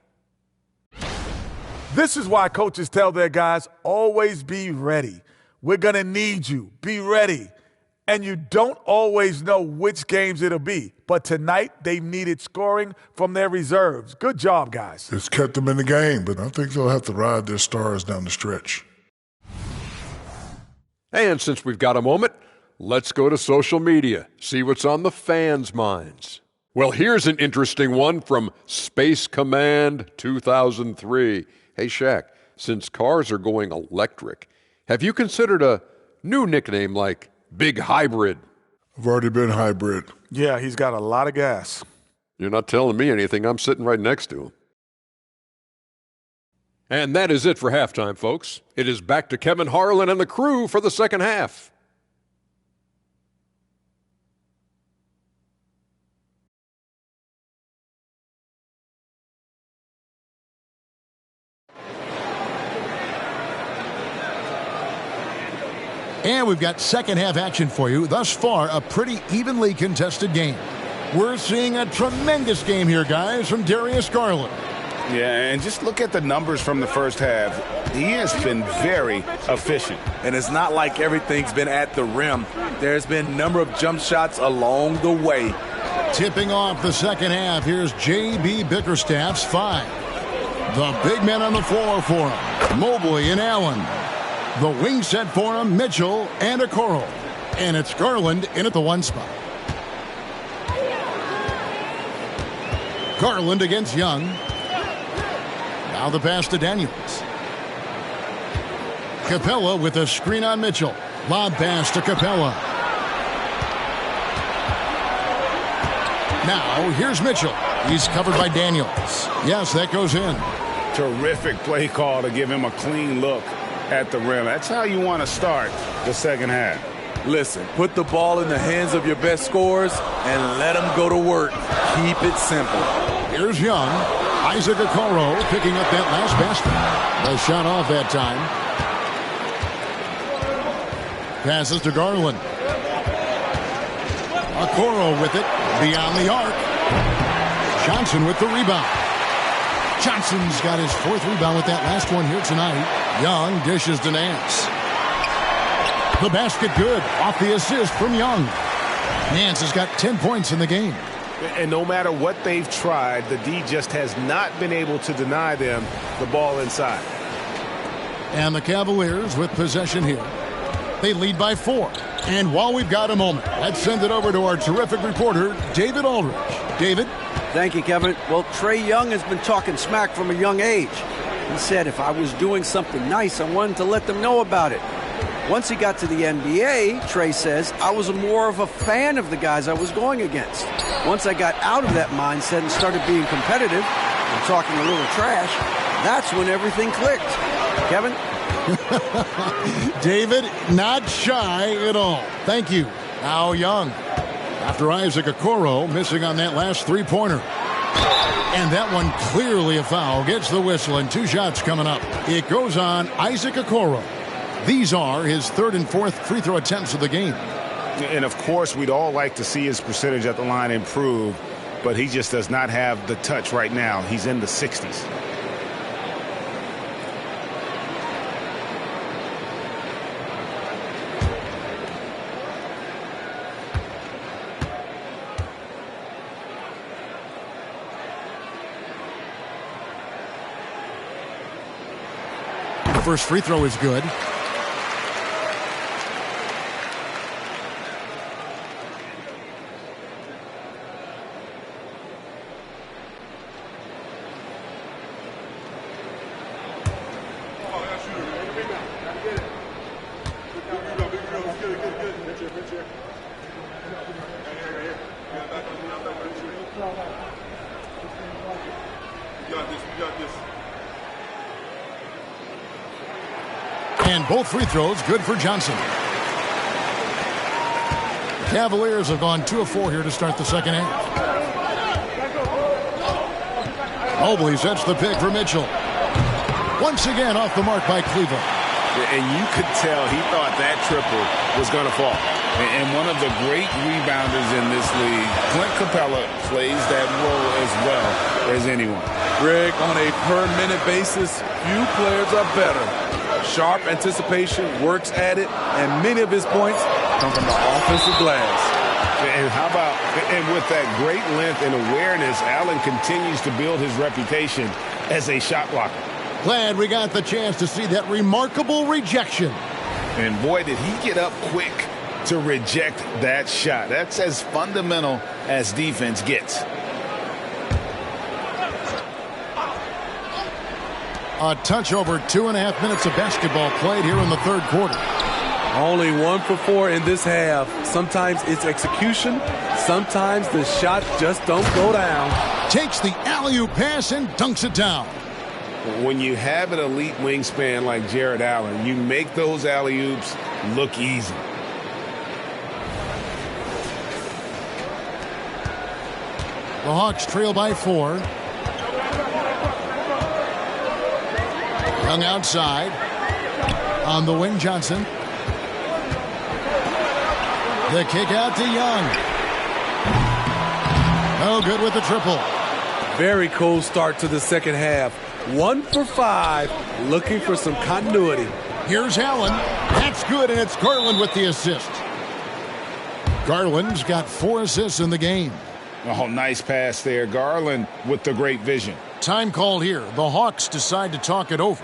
Speaker 11: This is why coaches tell their guys, always be ready. We're going to need you. Be ready. And you don't always know which games it'll be. But tonight, they've needed scoring from their reserves. Good job, guys.
Speaker 12: It's kept them in the game, but I think they'll have to ride their stars down the stretch.
Speaker 10: And since we've got a moment, let's go to social media, see what's on the fans' minds. Well, here's an interesting one from Space Command 2003. Hey, Shaq, since cars are going electric, have you considered a new nickname like Big Hybrid?
Speaker 12: I've already been hybrid.
Speaker 11: Yeah, he's got a lot of gas.
Speaker 10: You're not telling me anything. I'm sitting right next to him. And that is it for halftime, folks. It is back to Kevin Harlan and the crew for the second half.
Speaker 1: And we've got second half action for you. Thus far, a pretty evenly contested game. We're seeing a tremendous game here, guys, from Darius Garland.
Speaker 2: Yeah, and just look at the numbers from the first half. He has been very efficient.
Speaker 6: And it's not like everything's been at the rim. There's been a number of jump shots along the way.
Speaker 1: Tipping off the second half, here's J.B. Bickerstaff's 5. The big men on the floor for him, Mobley and Allen. The wing set for him, Mitchell and Okoro. And it's Garland in at the 1 spot. Garland against Young. Now the pass to Daniels. Capella with a screen on Mitchell. Lob pass to Capella. Now here's Mitchell. He's covered by Daniels. Yes, that goes in.
Speaker 2: Terrific play call to give him a clean look at the rim. That's how you want to start the second half.
Speaker 6: Listen, put the ball in the hands of your best scorers and let them go to work. Keep it simple.
Speaker 1: Here's Young. Isaac Okoro picking up that last basket. The shot off that time. Passes to Garland. Okoro with it. Beyond the arc. Johnson with the rebound. Johnson's got his 4th rebound with that last one here tonight. Young dishes to Nance. The basket good off the assist from Young. Nance has got 10 points in the game.
Speaker 7: And no matter what they've tried, the D just has not been able to deny them the ball inside.
Speaker 1: And the Cavaliers with possession here. They lead by 4. And while we've got a moment, let's send it over to our terrific reporter, David Aldridge. David?
Speaker 5: Thank you, Kevin. Well, Trae Young has been talking smack from a young age. He said if I was doing something nice, I wanted to let them know about it. Once he got to the NBA, Trae says, I was more of a fan of the guys I was going against. Once I got out of that mindset and started being competitive and talking a little trash, that's when everything clicked. Kevin?
Speaker 1: David, not shy at all. Thank you. Now Young. After Isaac Okoro missing on that last three-pointer. And that one clearly a foul. Gets the whistle and 2 shots coming up. It goes on Isaac Okoro. These are his 3rd and 4th free throw attempts of the game.
Speaker 7: And of course, we'd all like to see his percentage at the line improve, but he just does not have the touch right now. He's in the 60s.
Speaker 1: The first free throw is good. And both free throws good for Johnson. The Cavaliers have gone 2 of 4 here to start the second half. Mobley sets the pick for Mitchell. Once again off the mark by Cleveland.
Speaker 7: And you could tell he thought that triple was going to fall. And one of the great rebounders in this league, Clint Capella, plays that role as well as anyone.
Speaker 3: Greg, on a per-minute basis, few players are better. Sharp anticipation, works at it, and many of his points come from the offensive glass.
Speaker 7: And how about, and with that great length and awareness, Allen continues to build his reputation as a shot blocker.
Speaker 1: Glad we got the chance to see that remarkable rejection.
Speaker 7: And boy, did he get up quick to reject that shot. That's as fundamental as defense gets.
Speaker 1: A touch over 2.5 minutes of basketball played here in the third quarter.
Speaker 3: Only 1 for 4 in this half. Sometimes it's execution. Sometimes the shots just don't go down.
Speaker 1: Takes the alley-oop pass and dunks it down.
Speaker 7: When you have an elite wingspan like Jared Allen, you make those alley-oops look easy.
Speaker 1: The Hawks trail by 4. Young outside. On the wing, Johnson. The kick out to Young. No good with the triple.
Speaker 3: Very cold start to the second half. 1 for 5, looking for some continuity.
Speaker 1: Here's Allen. That's good, and it's Garland with the assist. Garland's got 4 assists in the game.
Speaker 7: Oh, nice pass there. Garland with the great vision.
Speaker 1: Time called here. The Hawks decide to talk it over.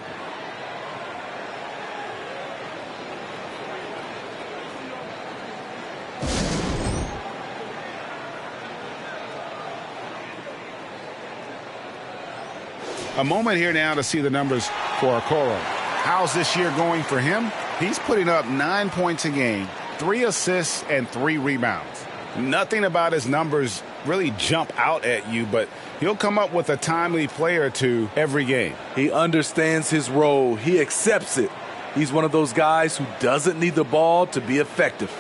Speaker 7: A moment here now to see the numbers for Okoro. How's this year going for him? He's putting up 9 points a game, 3 assists, and 3 rebounds. Nothing about his numbers really jump out at you, but he'll come up with a timely play or two every game.
Speaker 3: He understands his role. He accepts it. He's one of those guys who doesn't need the ball to be effective.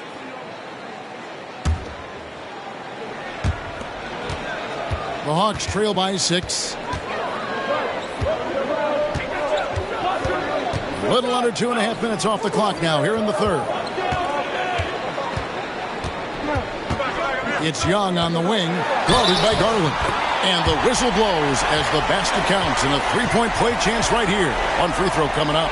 Speaker 1: The Hawks trail by 6. A little under 2.5 minutes off the clock now here in the third. It's Young on the wing, guarded by Garland. And the whistle blows as the basket counts, and a 3-point play chance right here. 1 free throw coming up.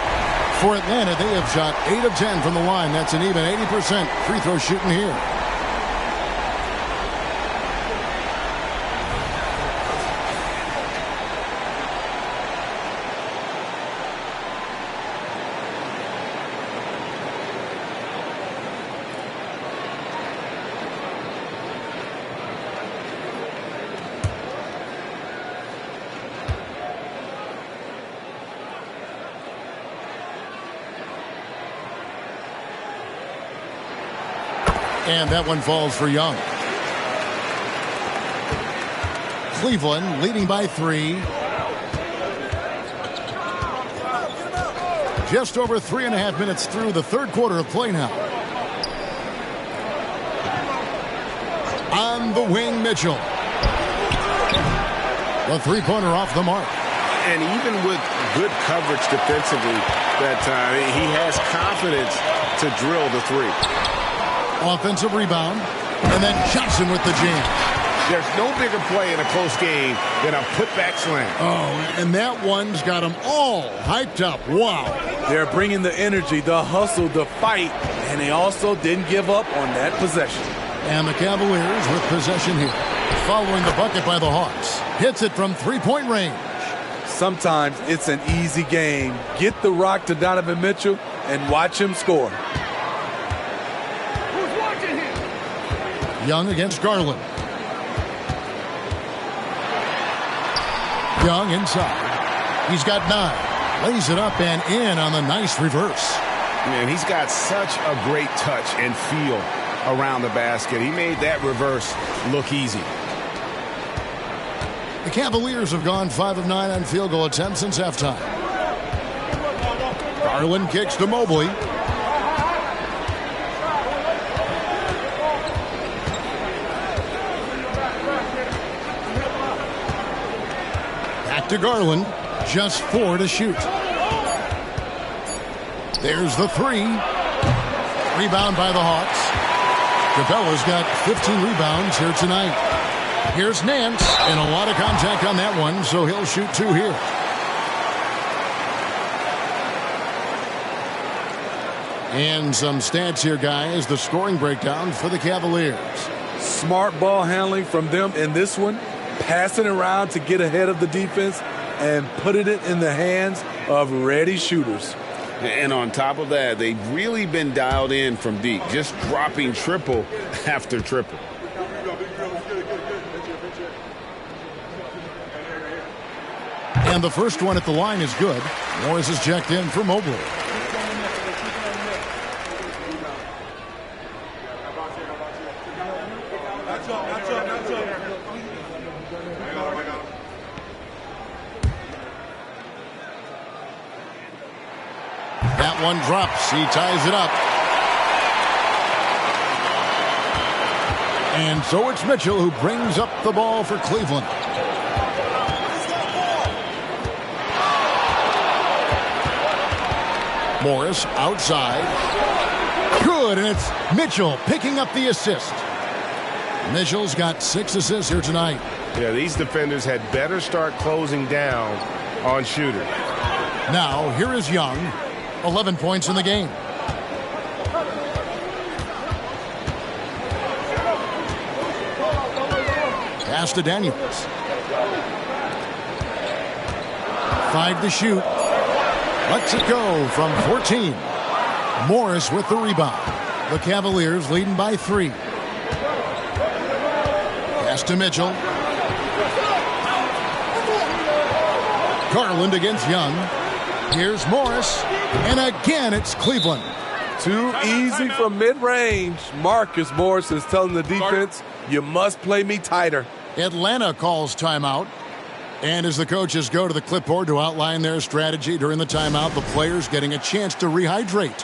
Speaker 1: For Atlanta, they have shot 8 of 10 from the line. That's an even 80% free throw shooting here. And that one falls for Young. Cleveland leading by 3. Just over 3.5 minutes through the third quarter of play now. On the wing, Mitchell. The three-pointer off the mark.
Speaker 2: And even with good coverage defensively that time, he has confidence to drill the three.
Speaker 1: Offensive rebound, and then Johnson with the jam.
Speaker 2: There's no bigger play in a close game than a putback slam.
Speaker 1: Oh, and that one's got them all hyped up. Wow.
Speaker 6: They're bringing the energy, the hustle, the fight, and they also didn't give up on that possession.
Speaker 1: And the Cavaliers with possession here. Following the bucket by the Hawks. Hits it from three-point range.
Speaker 6: Sometimes it's an easy game. Get the rock to Donovan Mitchell and watch him score.
Speaker 1: Young against Garland. Young inside. He's got 9. Lays it up and in on the nice reverse.
Speaker 2: Man, he's got such a great touch and feel around the basket. He made that reverse look easy.
Speaker 1: The Cavaliers have gone 5 of 9 on field goal attempts since halftime. Garland kicks to Mobley. To Garland, just 4 to shoot. There's the 3. Rebound by the Hawks. Capella's got 15 rebounds here tonight. Here's Nance, and a lot of contact on that one, so he'll shoot 2 here. And some stats here, guys. The scoring breakdown for the Cavaliers.
Speaker 6: Smart ball handling from them in this one. Passing around to get ahead of the defense and putting it in the hands of ready shooters.
Speaker 2: And on top of that, they've really been dialed in from deep, just dropping triple after triple.
Speaker 1: And the first one at the line is good. Morris is checked in for Mobley. That one drops. He ties it up. And so it's Mitchell who brings up the ball for Cleveland. Morris outside. Good, and it's Mitchell picking up the assist. Mitchell's got 6 assists here tonight.
Speaker 2: Yeah, these defenders had better start closing down on shooters.
Speaker 1: Now, here is Young. 11 points in the game. Pass to Daniels. 5 to shoot. Lets it go from 14. Morris with the rebound. The Cavaliers leading by 3. Pass to Mitchell. Garland against Young. Here's Morris. And again, it's Cleveland.
Speaker 3: Too easy from mid-range. Marcus Morris is telling the defense, you must play me tighter.
Speaker 1: Atlanta calls timeout. And as the coaches go to the clipboard to outline their strategy during the timeout, the players getting a chance to rehydrate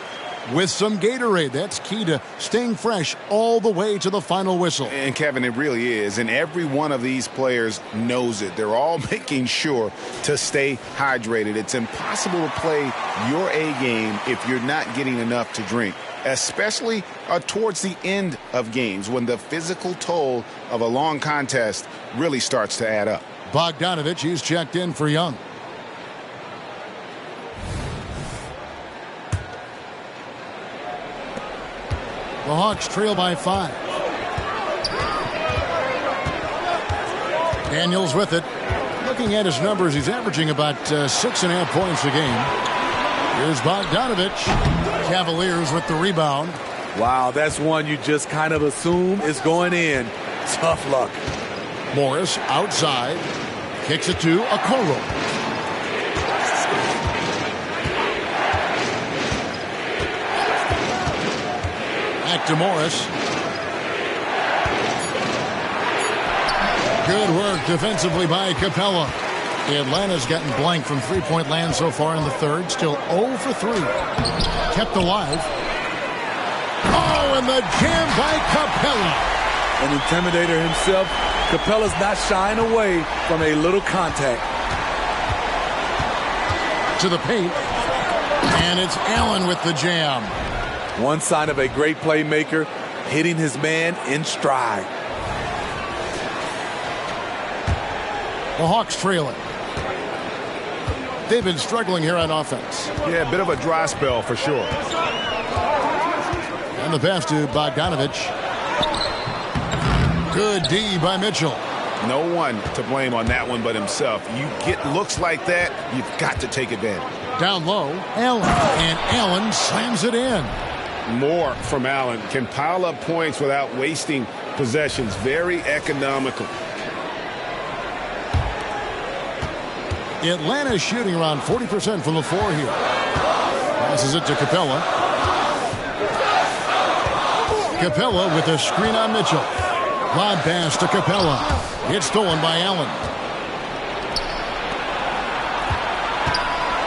Speaker 1: with some Gatorade. That's key to staying fresh all the way to the final whistle.
Speaker 7: And Kevin, it really is. And every one of these players knows it. They're all making sure to stay hydrated. It's impossible to play your A game if you're not getting enough to drink, especially towards the end of games when the physical toll of a long contest really starts to add up.
Speaker 1: Bogdanovich, he's checked in for Young. The Hawks trail by 5. Daniels with it. Looking at his numbers, he's averaging about 6.5 points a game. Here's Bogdanovich. Cavaliers with the rebound.
Speaker 6: Wow, that's one you just kind of assume is going in. Tough luck.
Speaker 1: Morris outside. Kicks it to Okoro. Back to Morris. Good work defensively by Capella. Atlanta's gotten blank from three-point land so far in the third. Still 0 for 3. Kept alive. Oh, and the jam by Capella.
Speaker 6: An intimidator himself. Capella's not shying away from a little contact.
Speaker 1: To the paint. And it's Allen with the jam.
Speaker 6: One sign of a great playmaker, hitting his man in stride.
Speaker 1: The Hawks trail it. They've been struggling here on offense.
Speaker 7: Yeah, a bit of a dry spell for sure.
Speaker 1: And the pass to Bogdanovich. Good D by Mitchell.
Speaker 7: No one to blame on that one but himself. You get looks like that, you've got to take advantage.
Speaker 1: Down low, Allen. And Allen slams it in.
Speaker 2: More from Allen. Can pile up points without wasting possessions. Very economical.
Speaker 1: Atlanta's shooting around 40% from the floor here. Passes it to Capella. Capella with a screen on Mitchell. Lob pass to Capella. It's stolen by Allen.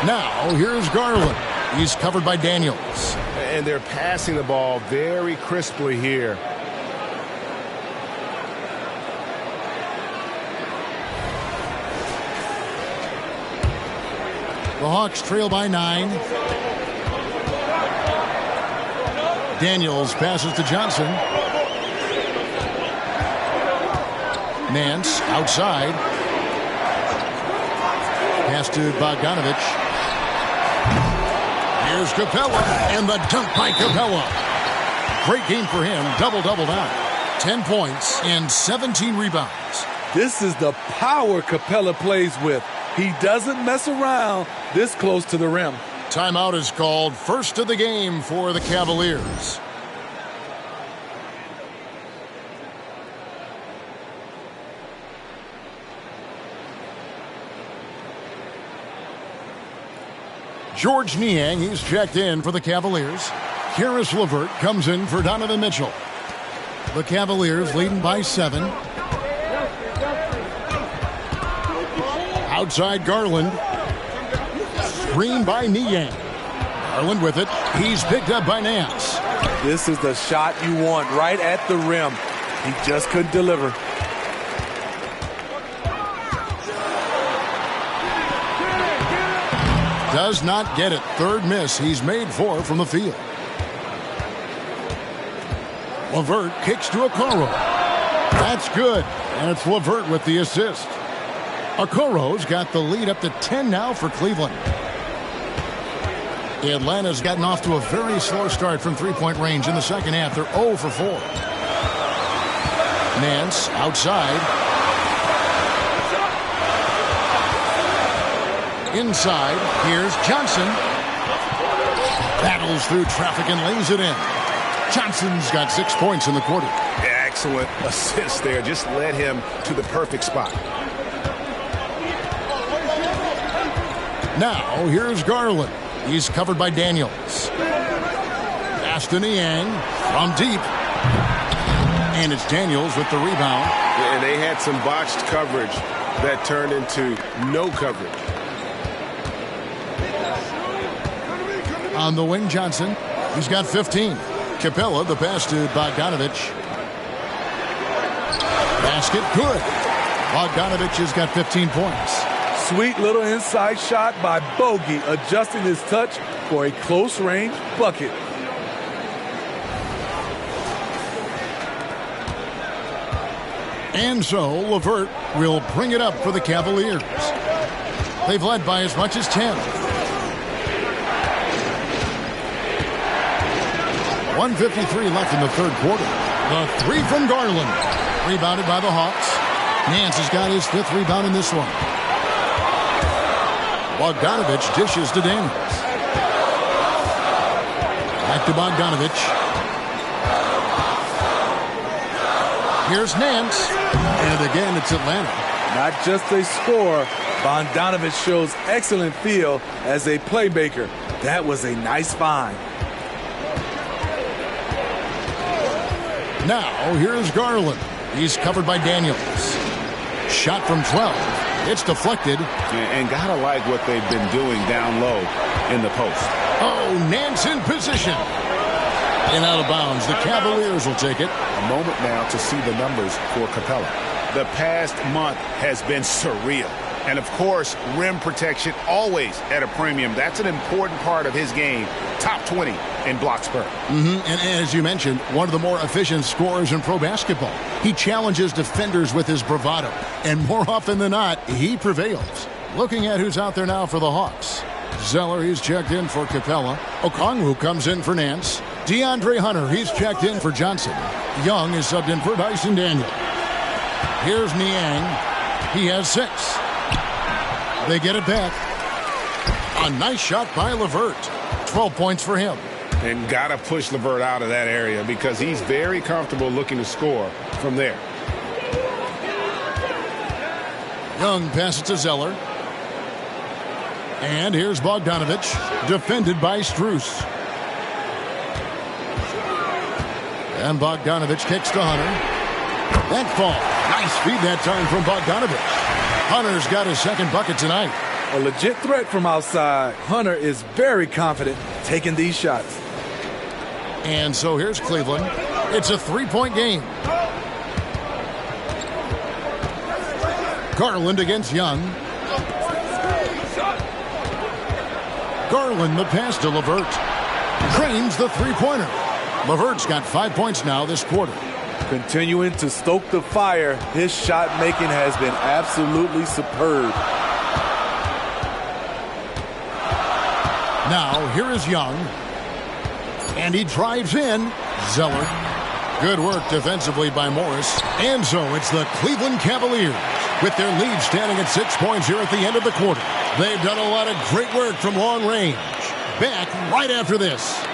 Speaker 1: Now here's Garland. He's covered by Daniels.
Speaker 7: And they're passing the ball very crisply here.
Speaker 1: The Hawks trail by 9. Daniels passes to Johnson. Nance outside. Pass to Bogdanovich. Here's Capella, and the dunk by Capella. Great game for him. Double-double now. 10 points and 17 rebounds.
Speaker 6: This is the power Capella plays with. He doesn't mess around this close to the rim.
Speaker 1: Timeout is called. First of the game for the Cavaliers. George Niang, he's checked in for the Cavaliers. Karis LeVert comes in for Donovan Mitchell. The Cavaliers leading by 7. Outside Garland. Screen by Niang. Garland with it. He's picked up by Nance.
Speaker 6: This is the shot you want right at the rim. He just couldn't deliver.
Speaker 1: Does not get it. Third miss. He's made 4 from the field. LeVert kicks to Okoro. That's good. And it's LeVert with the assist. Okoro's got the lead up to 10 now for Cleveland. Atlanta's gotten off to a very slow start from three-point range in the second half. They're 0 for 4. Nance outside. Inside, here's Johnson. Battles through traffic and lays it in. Johnson's got 6 points in the quarter.
Speaker 7: Excellent assist there. Just led him to the perfect spot.
Speaker 1: Now, here's Garland. He's covered by Daniels. Pass to Niang from deep. And it's Daniels with the rebound.
Speaker 2: And they had some botched coverage that turned into no coverage.
Speaker 1: On the wing, Johnson. He's got 15. Capella, the pass to Bogdanovich. Basket, good. Bogdanovich has got 15 points.
Speaker 6: Sweet little inside shot by Bogey, adjusting his touch for a close-range bucket.
Speaker 1: And so, LeVert will bring it up for the Cavaliers. They've led by as much as 10. 1:53 left in the third quarter. The three from Garland. Rebounded by the Hawks. Nance has got his 5th rebound in this one. Bogdanovich dishes to Daniels. Back to Bogdanovich. Here's Nance. And again, it's Atlanta.
Speaker 6: Not just a scorer, Bogdanovich shows excellent feel as a playmaker. That was a nice find.
Speaker 1: Now, here's Garland. He's covered by Daniels. Shot from 12. It's deflected.
Speaker 7: And gotta like what they've been doing down low in the post.
Speaker 1: Oh, Nance in position. And out of bounds. The Cavaliers will take it.
Speaker 7: A moment now to see the numbers for Capella. The past month has been surreal. And, of course, rim protection always at a premium. That's an important part of his game. Top 20 in block spurt.
Speaker 1: And as you mentioned, one of the more efficient scorers in pro basketball. He challenges defenders with his bravado. And more often than not, he prevails. Looking at who's out there now for the Hawks. Zeller, he's checked in for Capella. Okongwu comes in for Nance. DeAndre Hunter, he's checked in for Johnson. Young is subbed in for Dyson Daniel. Here's Niang. He has 6. They get it back. A nice shot by LeVert. 12 points for him.
Speaker 7: And got to push LeVert out of that area because he's very comfortable looking to score from there.
Speaker 1: Young passes to Zeller. And here's Bogdanovich, defended by Strus. And Bogdanovich kicks to Hunter. That fall. Nice feed that time from Bogdanovich. Hunter's got his 2nd bucket tonight.
Speaker 6: A legit threat from outside. Hunter is very confident taking these shots.
Speaker 1: And so here's Cleveland. It's a 3-point game. Garland against Young. Garland the pass to LeVert. Drains the 3-pointer. LeVert's got 5 points now this quarter.
Speaker 6: Continuing to stoke the fire, his shot making has been absolutely superb.
Speaker 1: Now, here is Young. And he drives in. Zeller. Good work defensively by Morris. And so it's the Cleveland Cavaliers with their lead standing at 6 points here at the end of the quarter. They've done a lot of great work from long range. Back right after this.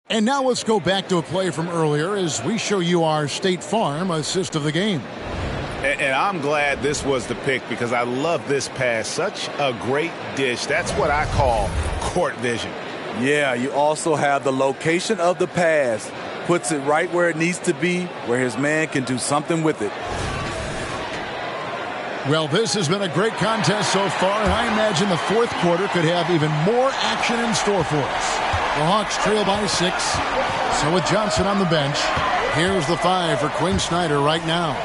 Speaker 1: And now let's go back to a play from earlier as we show you our State Farm assist of the game.
Speaker 7: And I'm glad this was the pick because I love this pass. Such a great dish. That's what I call court vision.
Speaker 6: Yeah, you also have the location of the pass. Puts it right where it needs to be, where his man can do something with it.
Speaker 1: Well, this has been a great contest so far, and I imagine the 4th quarter could have even more action in store for us. The Hawks trail by 6. So with Johnson on the bench, here's the 5 for Quinn Snyder right now.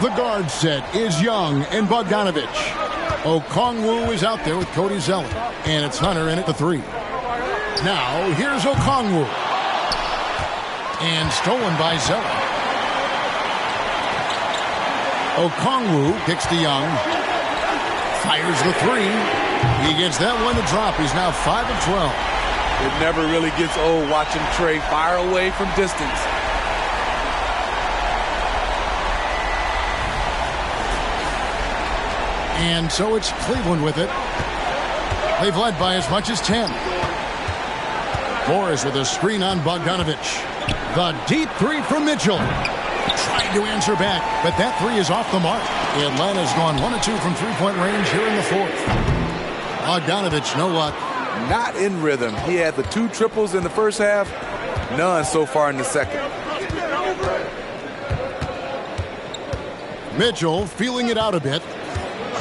Speaker 1: The guard set is Young and Bogdanovich. Okongwu is out there with Cody Zeller. And it's Hunter in at the 3. Now, here's Okongwu. And stolen by Zeller. Okongwu kicks to Young. Fires the 3. He gets that one to drop. He's now 5 of 12.
Speaker 6: It never really gets old watching Trey fire away from distance.
Speaker 1: And so it's Cleveland with it. They've led by as much as 10. Morris with a screen on Bogdanovich. The deep 3 from Mitchell. Trying to answer back, but that 3 is off the mark. Atlanta's gone 1 of 2 from 3-point range here in the 4th. Bogdanovich, no luck.
Speaker 6: Not in rhythm. He had the 2 triples in the first half, none so far in the second.
Speaker 1: Mitchell feeling it out a bit.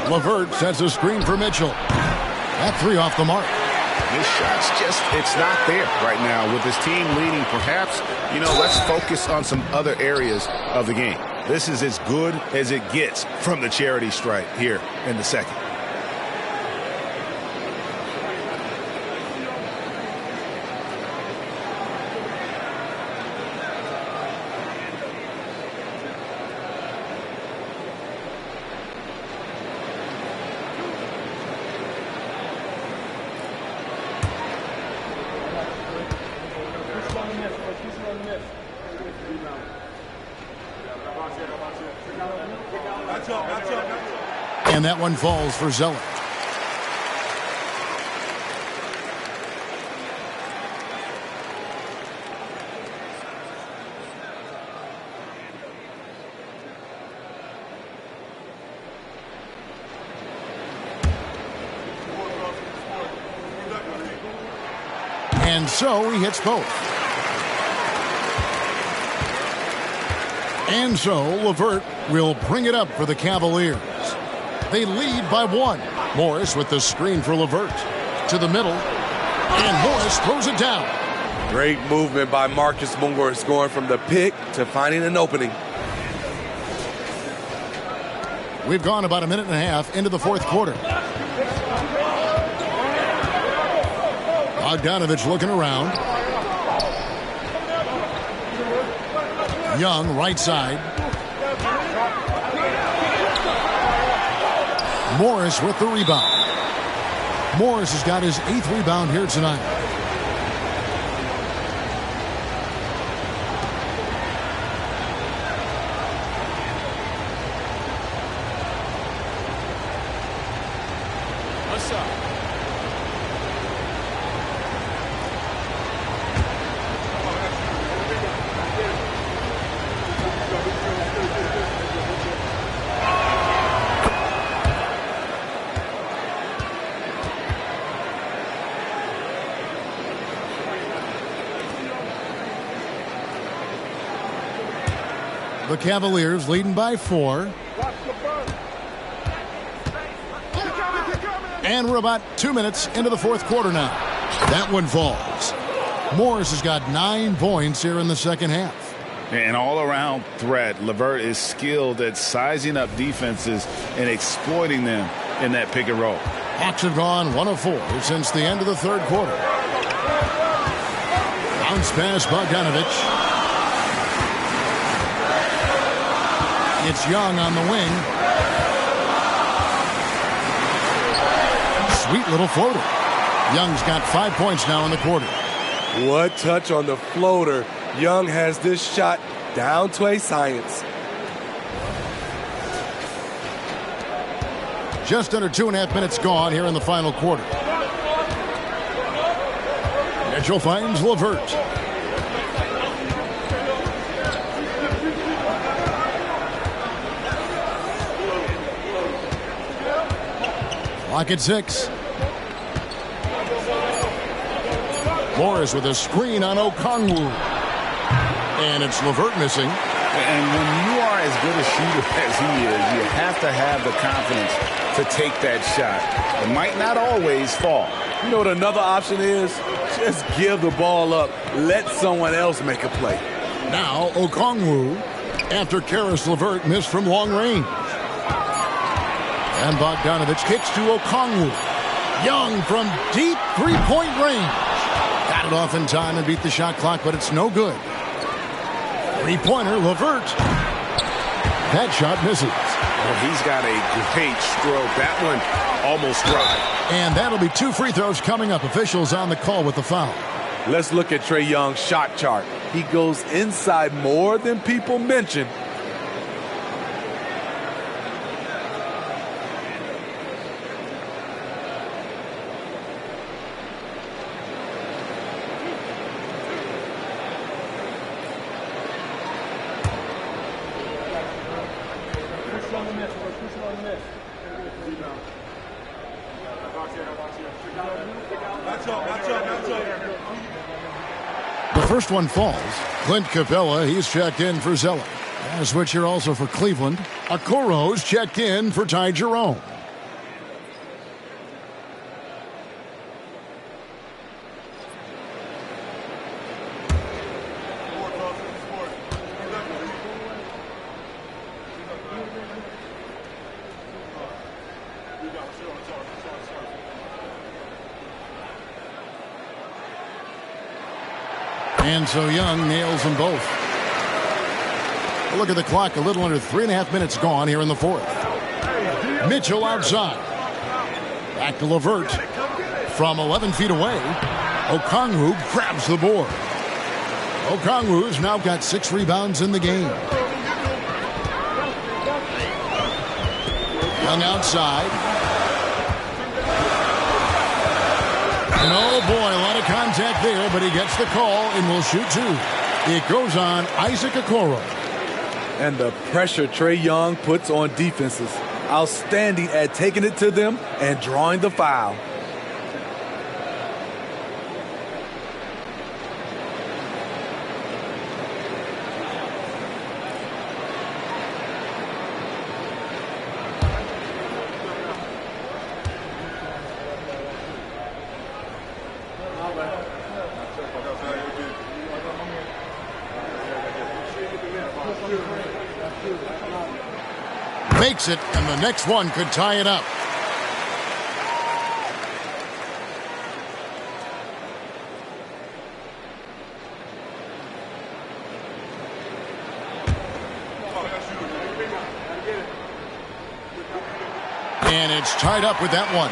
Speaker 1: LeVert sets a screen for Mitchell. That three off the mark.
Speaker 7: His shot's just, it's not there right now with his team leading. Perhaps, let's focus on some other areas of the game. This is as good as it gets from the charity stripe here in the second.
Speaker 1: And that one falls for Zeller. And so he hits both. And so LeVert will bring it up for the Cavaliers. They lead by one. Morris with the screen for LeVert. To the middle. And Morris throws it down.
Speaker 3: Great movement by Marcus Morris, going from the pick to finding an opening.
Speaker 1: We've gone about a minute and a half into the fourth quarter. Bogdanovich looking around. Young, right side. Morris with the rebound. Morris has got his 8th rebound here tonight.
Speaker 8: What's up?
Speaker 1: The Cavaliers leading by 4. And we're about 2 minutes into the fourth quarter now. That one falls. Morris has got 9 points here in the second half.
Speaker 7: An all-around threat. LeVert is skilled at sizing up defenses and exploiting them in that pick and roll.
Speaker 1: Hawks have gone 1 of 4 since the end of the third quarter. Bounce pass Bogdanovich. It's Young on the wing. Sweet little floater. Young's got 5 points now in the quarter.
Speaker 3: What touch on the floater. Young has this shot down to a science.
Speaker 1: Just under 2.5 minutes gone here in the final quarter. Mitchell finds LeVert. Clock at 6. Morris with a screen on Okongwu. And it's LeVert missing.
Speaker 7: And when you are as good a shooter as he is, you have to have the confidence to take that shot. It might not always fall.
Speaker 6: You know what another option is? Just give the ball up. Let someone else make a play.
Speaker 1: Now Okongwu after Karis LeVert missed from long range. And Bogdanovich kicks to Okongwu. Young from deep three-point range. Got it off in time and beat the shot clock, but it's no good. Three-pointer, LeVert. That shot misses.
Speaker 4: Well, he's got a great stroke. That one almost dry.
Speaker 1: And that'll be 2 free throws coming up. Officials on the call with the foul.
Speaker 6: Let's look at Trae Young's shot chart. He goes inside more than people mention.
Speaker 1: The first one falls. Clint Capella, he's checked in for Zeller. And a switch here also for Cleveland. Okoro's checked in for Ty Jerome. And so Young nails them both. Look at the clock, a little under 3.5 minutes gone here in the fourth. Mitchell outside. Back to LeVert. From 11 feet away, Okongwu grabs the board. Okongwu's now got 6 rebounds in the game. Young outside. And oh boy, a lot of contact there, but he gets the call and will shoot 2. It goes on Isaac Okoro.
Speaker 6: And the pressure Trae Young puts on defenses. Outstanding at taking it to them and drawing the foul.
Speaker 1: Makes it, and the next one could tie it up. And it's tied up with that one.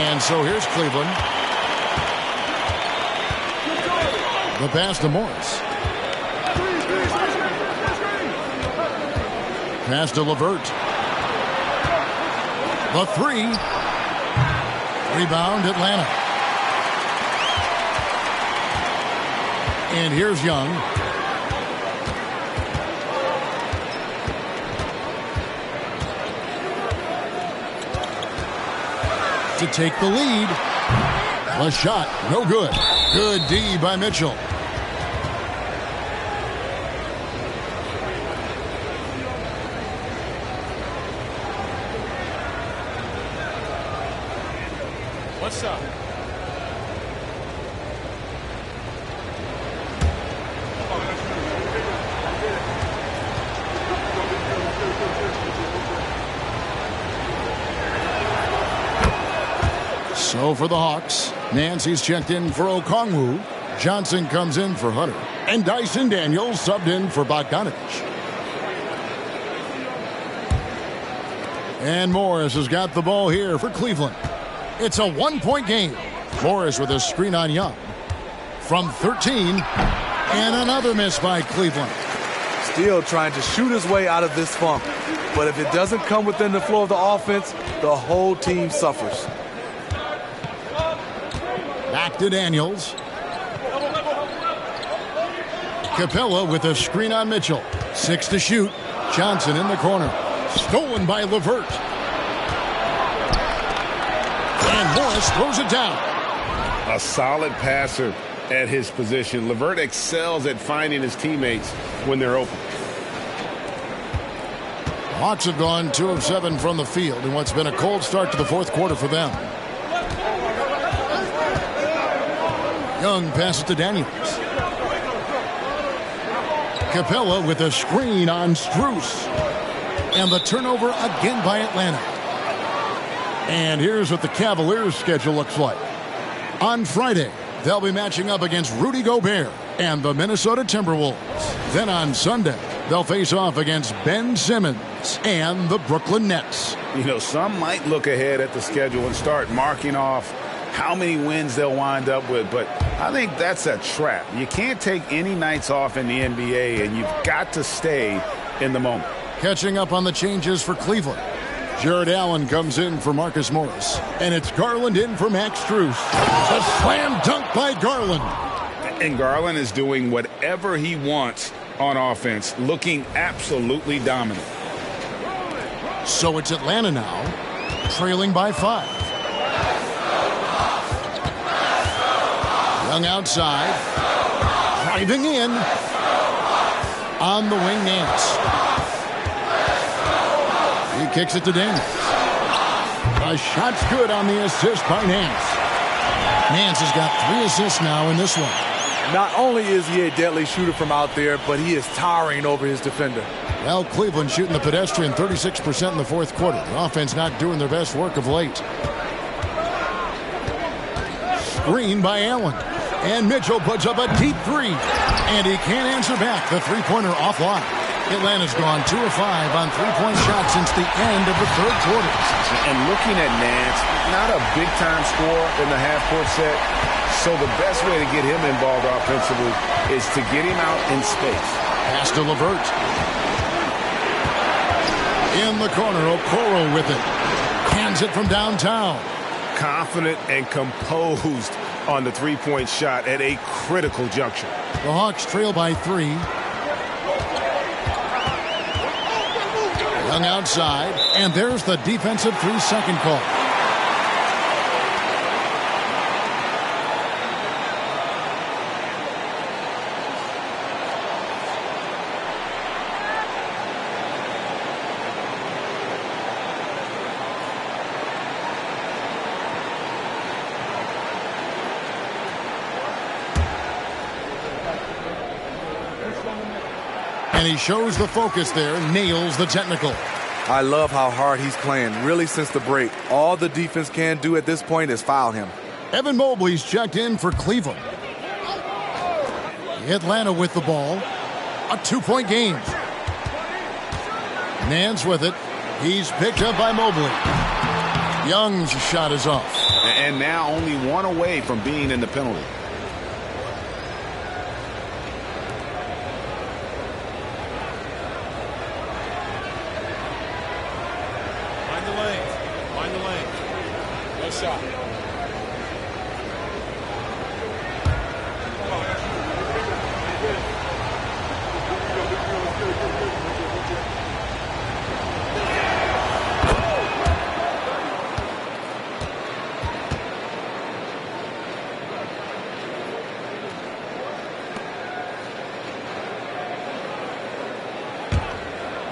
Speaker 1: And so here's Cleveland. The pass to Morris. Pass to LeVert. The 3. Rebound Atlanta. And here's Young. To take the lead. A shot, no good. Good D by Mitchell.
Speaker 8: What's up?
Speaker 1: So for the Hawks, Nancy's checked in for Okongwu. Johnson comes in for Hunter. And Dyson Daniels subbed in for Bogdanovich. And Morris has got the ball here for Cleveland. It's a 1-point game. Morris with a screen on Young. From 13, and another miss by Cleveland.
Speaker 6: Still trying to shoot his way out of this funk. But if it doesn't come within the flow of the offense, the whole team suffers.
Speaker 1: Back to Daniels. Capella with a screen on Mitchell. 6 to shoot. Johnson in the corner. Stolen by LeVert. And Morris throws it down.
Speaker 2: A solid passer at his position. LeVert excels at finding his teammates when they're open.
Speaker 1: Hawks have gone 2 of 7 from the field in what's been a cold start to the fourth quarter for them. Young passes to Daniels. Capella with a screen on Strus. And the turnover again by Atlanta. And here's what the Cavaliers' schedule looks like. On Friday, they'll be matching up against Rudy Gobert and the Minnesota Timberwolves. Then on Sunday, they'll face off against Ben Simmons and the Brooklyn Nets.
Speaker 7: You know, some might look ahead at the schedule and start marking off how many wins they'll wind up with, but I think that's a trap. You can't take any nights off in the NBA, and you've got to stay in the moment.
Speaker 1: Catching up on the changes for Cleveland. Jared Allen comes in for Marcus Morris, and it's Garland in for Max Strus. A slam dunk by Garland.
Speaker 7: And Garland is doing whatever he wants on offense, looking absolutely dominant.
Speaker 1: So it's Atlanta now, trailing by 5. Young outside, driving in, On the wing, Nance. He kicks it to Daniels. The shot's good on the assist by Nance. Nance has got 3 assists now in this one.
Speaker 6: Not only is he a deadly shooter from out there, but he is towering over his defender.
Speaker 1: Well, Cleveland shooting the pedestrian 36% in the fourth quarter. The offense not doing their best work of late. Screen by Allen. And Mitchell puts up a deep 3. And he can't answer back. The three-pointer offline. Atlanta's gone 2 of 5 on three-point shots since the end of the third quarter.
Speaker 7: And looking at Nance, not a big-time scorer in the half-court set. So the best way to get him involved offensively is to get him out in space.
Speaker 1: Pass to LeVert. In the corner, Okoro with it. Hands it from downtown.
Speaker 7: Confident and composed on the three-point shot at a critical juncture.
Speaker 1: The Hawks trail by 3. Young outside, and there's the defensive 3-second call. And he shows the focus there, nails the technical.
Speaker 6: I love how hard he's playing, really since the break. All the defense can do at this point is foul him.
Speaker 1: Evan Mobley's checked in for Cleveland. Atlanta with the ball. A 2-point game. Nance with it. He's picked up by Mobley. Young's shot is off.
Speaker 7: And now only 1 away from being in the penalty.
Speaker 8: Shot.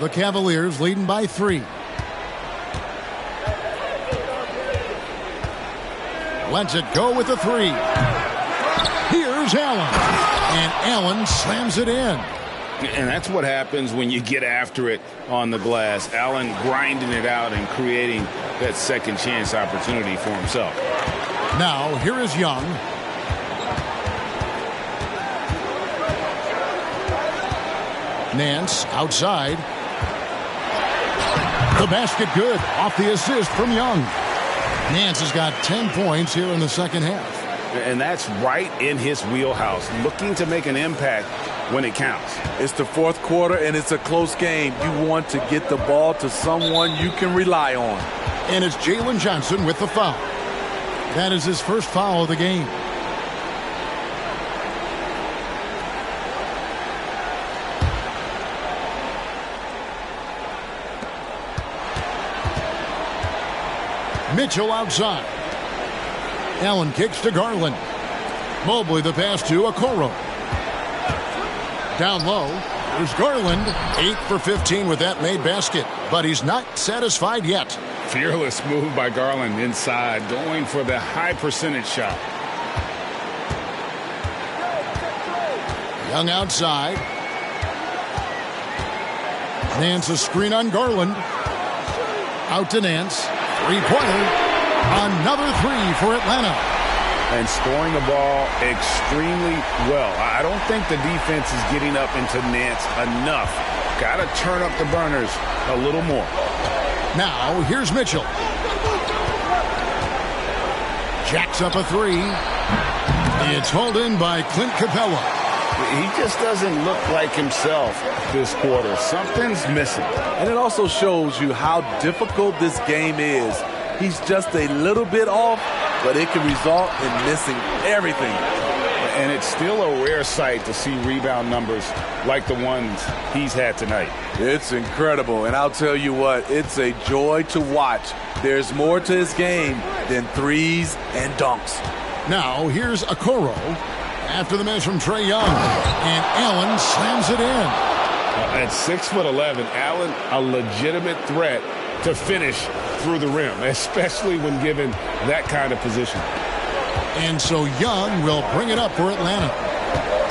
Speaker 1: The Cavaliers leading by 3. Lets it go with the 3. Here's Allen. And Allen slams it in.
Speaker 7: And that's what happens when you get after it on the glass. Allen grinding it out and creating that second chance opportunity for himself.
Speaker 1: Now, here is Young. Nance outside. The basket good. Off the assist from Young. Nance has got 10 points here in the second half.
Speaker 7: And that's right in his wheelhouse, looking to make an impact when it counts.
Speaker 6: It's the fourth quarter, and it's a close game. You want to get the ball to someone you can rely on.
Speaker 1: And it's Jalen Johnson with the foul. That is his first foul of the game. Mitchell outside. Allen kicks to Garland. Mobley the pass to Okoro. Down low, there's Garland. 8 for 15 with that made basket, but he's not satisfied yet.
Speaker 7: Fearless move by Garland inside, going for the high percentage shot.
Speaker 1: Young outside. Nance a screen on Garland. Out to Nance. Three-pointer. Another 3 for Atlanta.
Speaker 7: And scoring the ball extremely well. I don't think the defense is getting up into Nance enough. Got to turn up the burners a little more.
Speaker 1: Now, here's Mitchell. Jacks up a 3. It's hauled in by Clint Capella.
Speaker 7: He just doesn't look like himself this quarter. Something's missing.
Speaker 6: And it also shows you how difficult this game is. He's just a little bit off, but it can result in missing everything.
Speaker 7: And it's still a rare sight to see rebound numbers like the ones he's had tonight.
Speaker 6: It's incredible, and I'll tell you what, it's a joy to watch. There's more to his game than threes and dunks.
Speaker 1: Now, here's Okoro after the miss from Trae Young. And Allen slams it in.
Speaker 2: At 6'11", Allen, a legitimate threat to finish through the rim, especially when given that kind of position.
Speaker 1: And so Young will bring it up for Atlanta,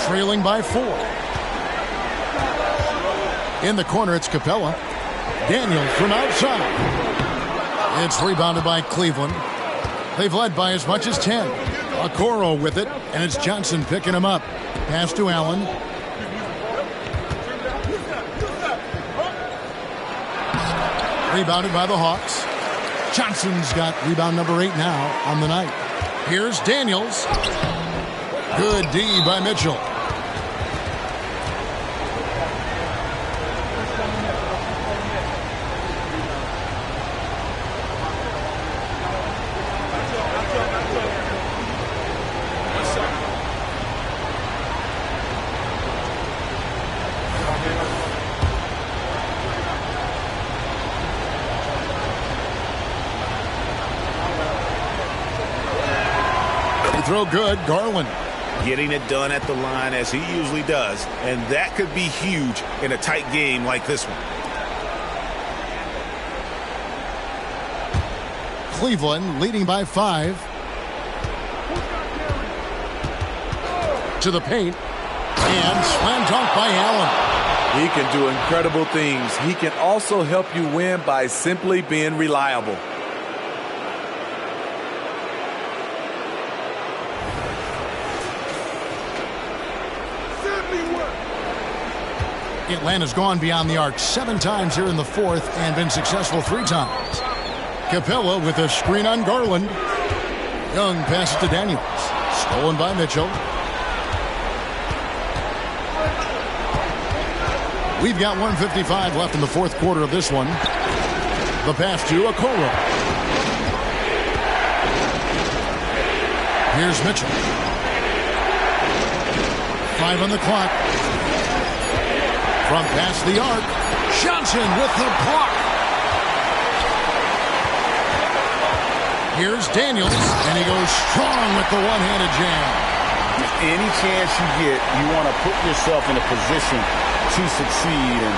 Speaker 1: trailing by 4. In the corner, it's Capella. Daniels from outside. It's rebounded by Cleveland. They've led by as much as 10. Okoro with it, and it's Johnson picking him up. Pass to Allen. Rebounded by the Hawks. Johnson's got rebound number 8 now on the night. Here's Daniels. Good D by Mitchell. Throw good, Garland.
Speaker 7: Getting it done at the line as he usually does, and that could be huge in a tight game like this one.
Speaker 1: Cleveland leading by 5. To the paint. And slam dunk by Allen.
Speaker 6: He can do incredible things. He can also help you win by simply being reliable.
Speaker 1: Atlanta's gone beyond the arc 7 times here in the 4th and been successful 3 times. Capella with a screen on Garland. Young passes to Daniels. Stolen by Mitchell. We've got 1:55 left in the 4th quarter of this one. The pass to Okoro. Here's Mitchell. 5 on the clock. From past the arc, Johnson with the block. Here's Daniels, and he goes strong with the one-handed jam.
Speaker 7: Any chance you get, you want to put yourself in a position to succeed, and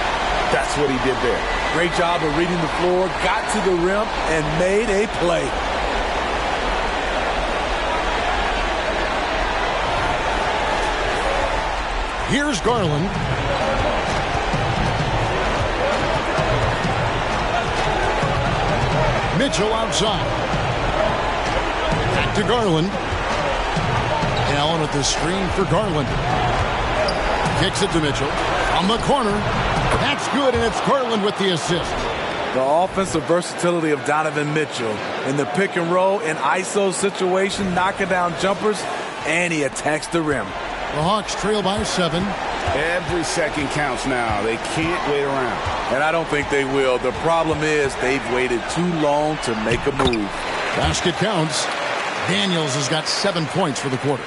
Speaker 7: that's what he did there.
Speaker 6: Great job of reading the floor, got to the rim, and made a play.
Speaker 1: Here's Garland. Mitchell outside. Back to Garland. Allen with the screen for Garland. Kicks it to Mitchell. On the corner. That's good, and it's Garland with the assist.
Speaker 6: The offensive versatility of Donovan Mitchell in the pick and roll and ISO situation, knocking down jumpers, and he attacks the rim.
Speaker 1: The Hawks trail by 7.
Speaker 7: Every second counts now. They can't wait around.
Speaker 6: And I don't think they will. The problem is they've waited too long to make a move.
Speaker 1: Basket counts. Daniels has got 7 points for the quarter.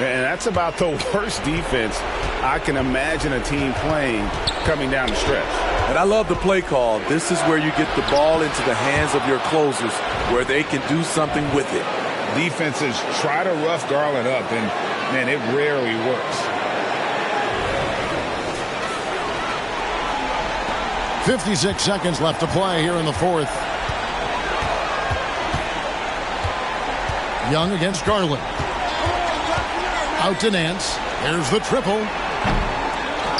Speaker 7: And that's about the worst defense I can imagine a team playing coming down the stretch.
Speaker 6: And I love the play call. This is where you get the ball into the hands of your closers, where they can do something with it.
Speaker 7: Defenses try to rough Garland up, and, man, it rarely works.
Speaker 1: 56 seconds left to play here in the 4th. Young against Garland. Out to Nance. There's the triple.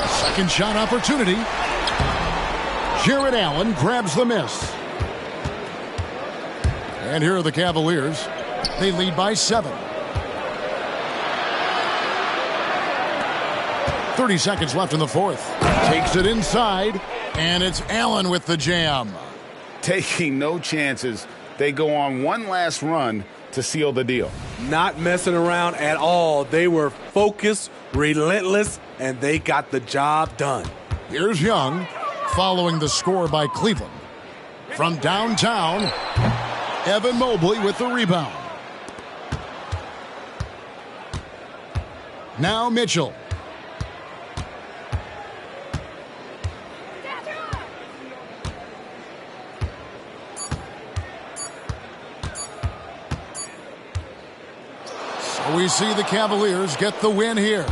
Speaker 1: Second shot opportunity. Jared Allen grabs the miss. And here are the Cavaliers. They lead by 7. 30 seconds left in the 4th. Takes it inside. And it's Allen with the jam.
Speaker 7: Taking no chances. They go on one last run to seal the deal.
Speaker 6: Not messing around at all. They were focused, relentless, and they got the job done.
Speaker 1: Here's Young following the score by Cleveland. From downtown, Evan Mobley with the rebound. Now Mitchell. We see the Cavaliers get the win here.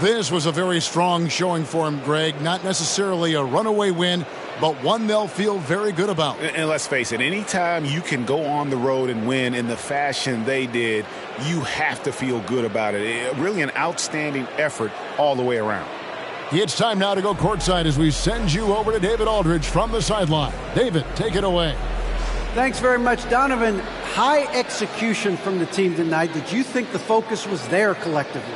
Speaker 1: This was a very strong showing for him, Greg. Not necessarily a runaway win, but one they'll feel very good about.
Speaker 7: And let's face it, anytime you can go on the road and win in the fashion they did, you have to feel good about it. Really an outstanding effort all the way around.
Speaker 1: It's time now to go courtside as we send you over to David Aldridge from the sideline. David, take it away.
Speaker 5: Thanks very much, Donovan. High execution from the team tonight. Did you think the focus was there collectively?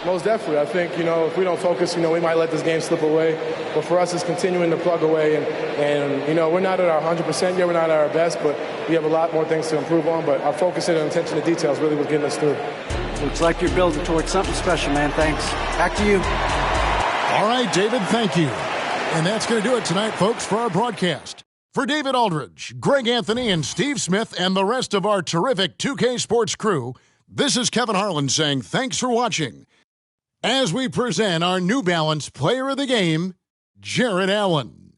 Speaker 13: Most definitely. I think, if we don't focus, we might let this game slip away. But for us, it's continuing to plug away. And we're not at our 100% yet. We're not at our best, but we have a lot more things to improve on. But our focus and attention to details really was getting us through.
Speaker 5: Looks like you're building towards something special, man. Thanks. Back to you.
Speaker 1: All right, David, thank you. And that's going to do it tonight, folks, for our broadcast. For David Aldridge, Greg Anthony, and Steve Smith, and the rest of our terrific 2K Sports crew, this is Kevin Harlan saying thanks for watching as we present our New Balance Player of the Game, Jared Allen.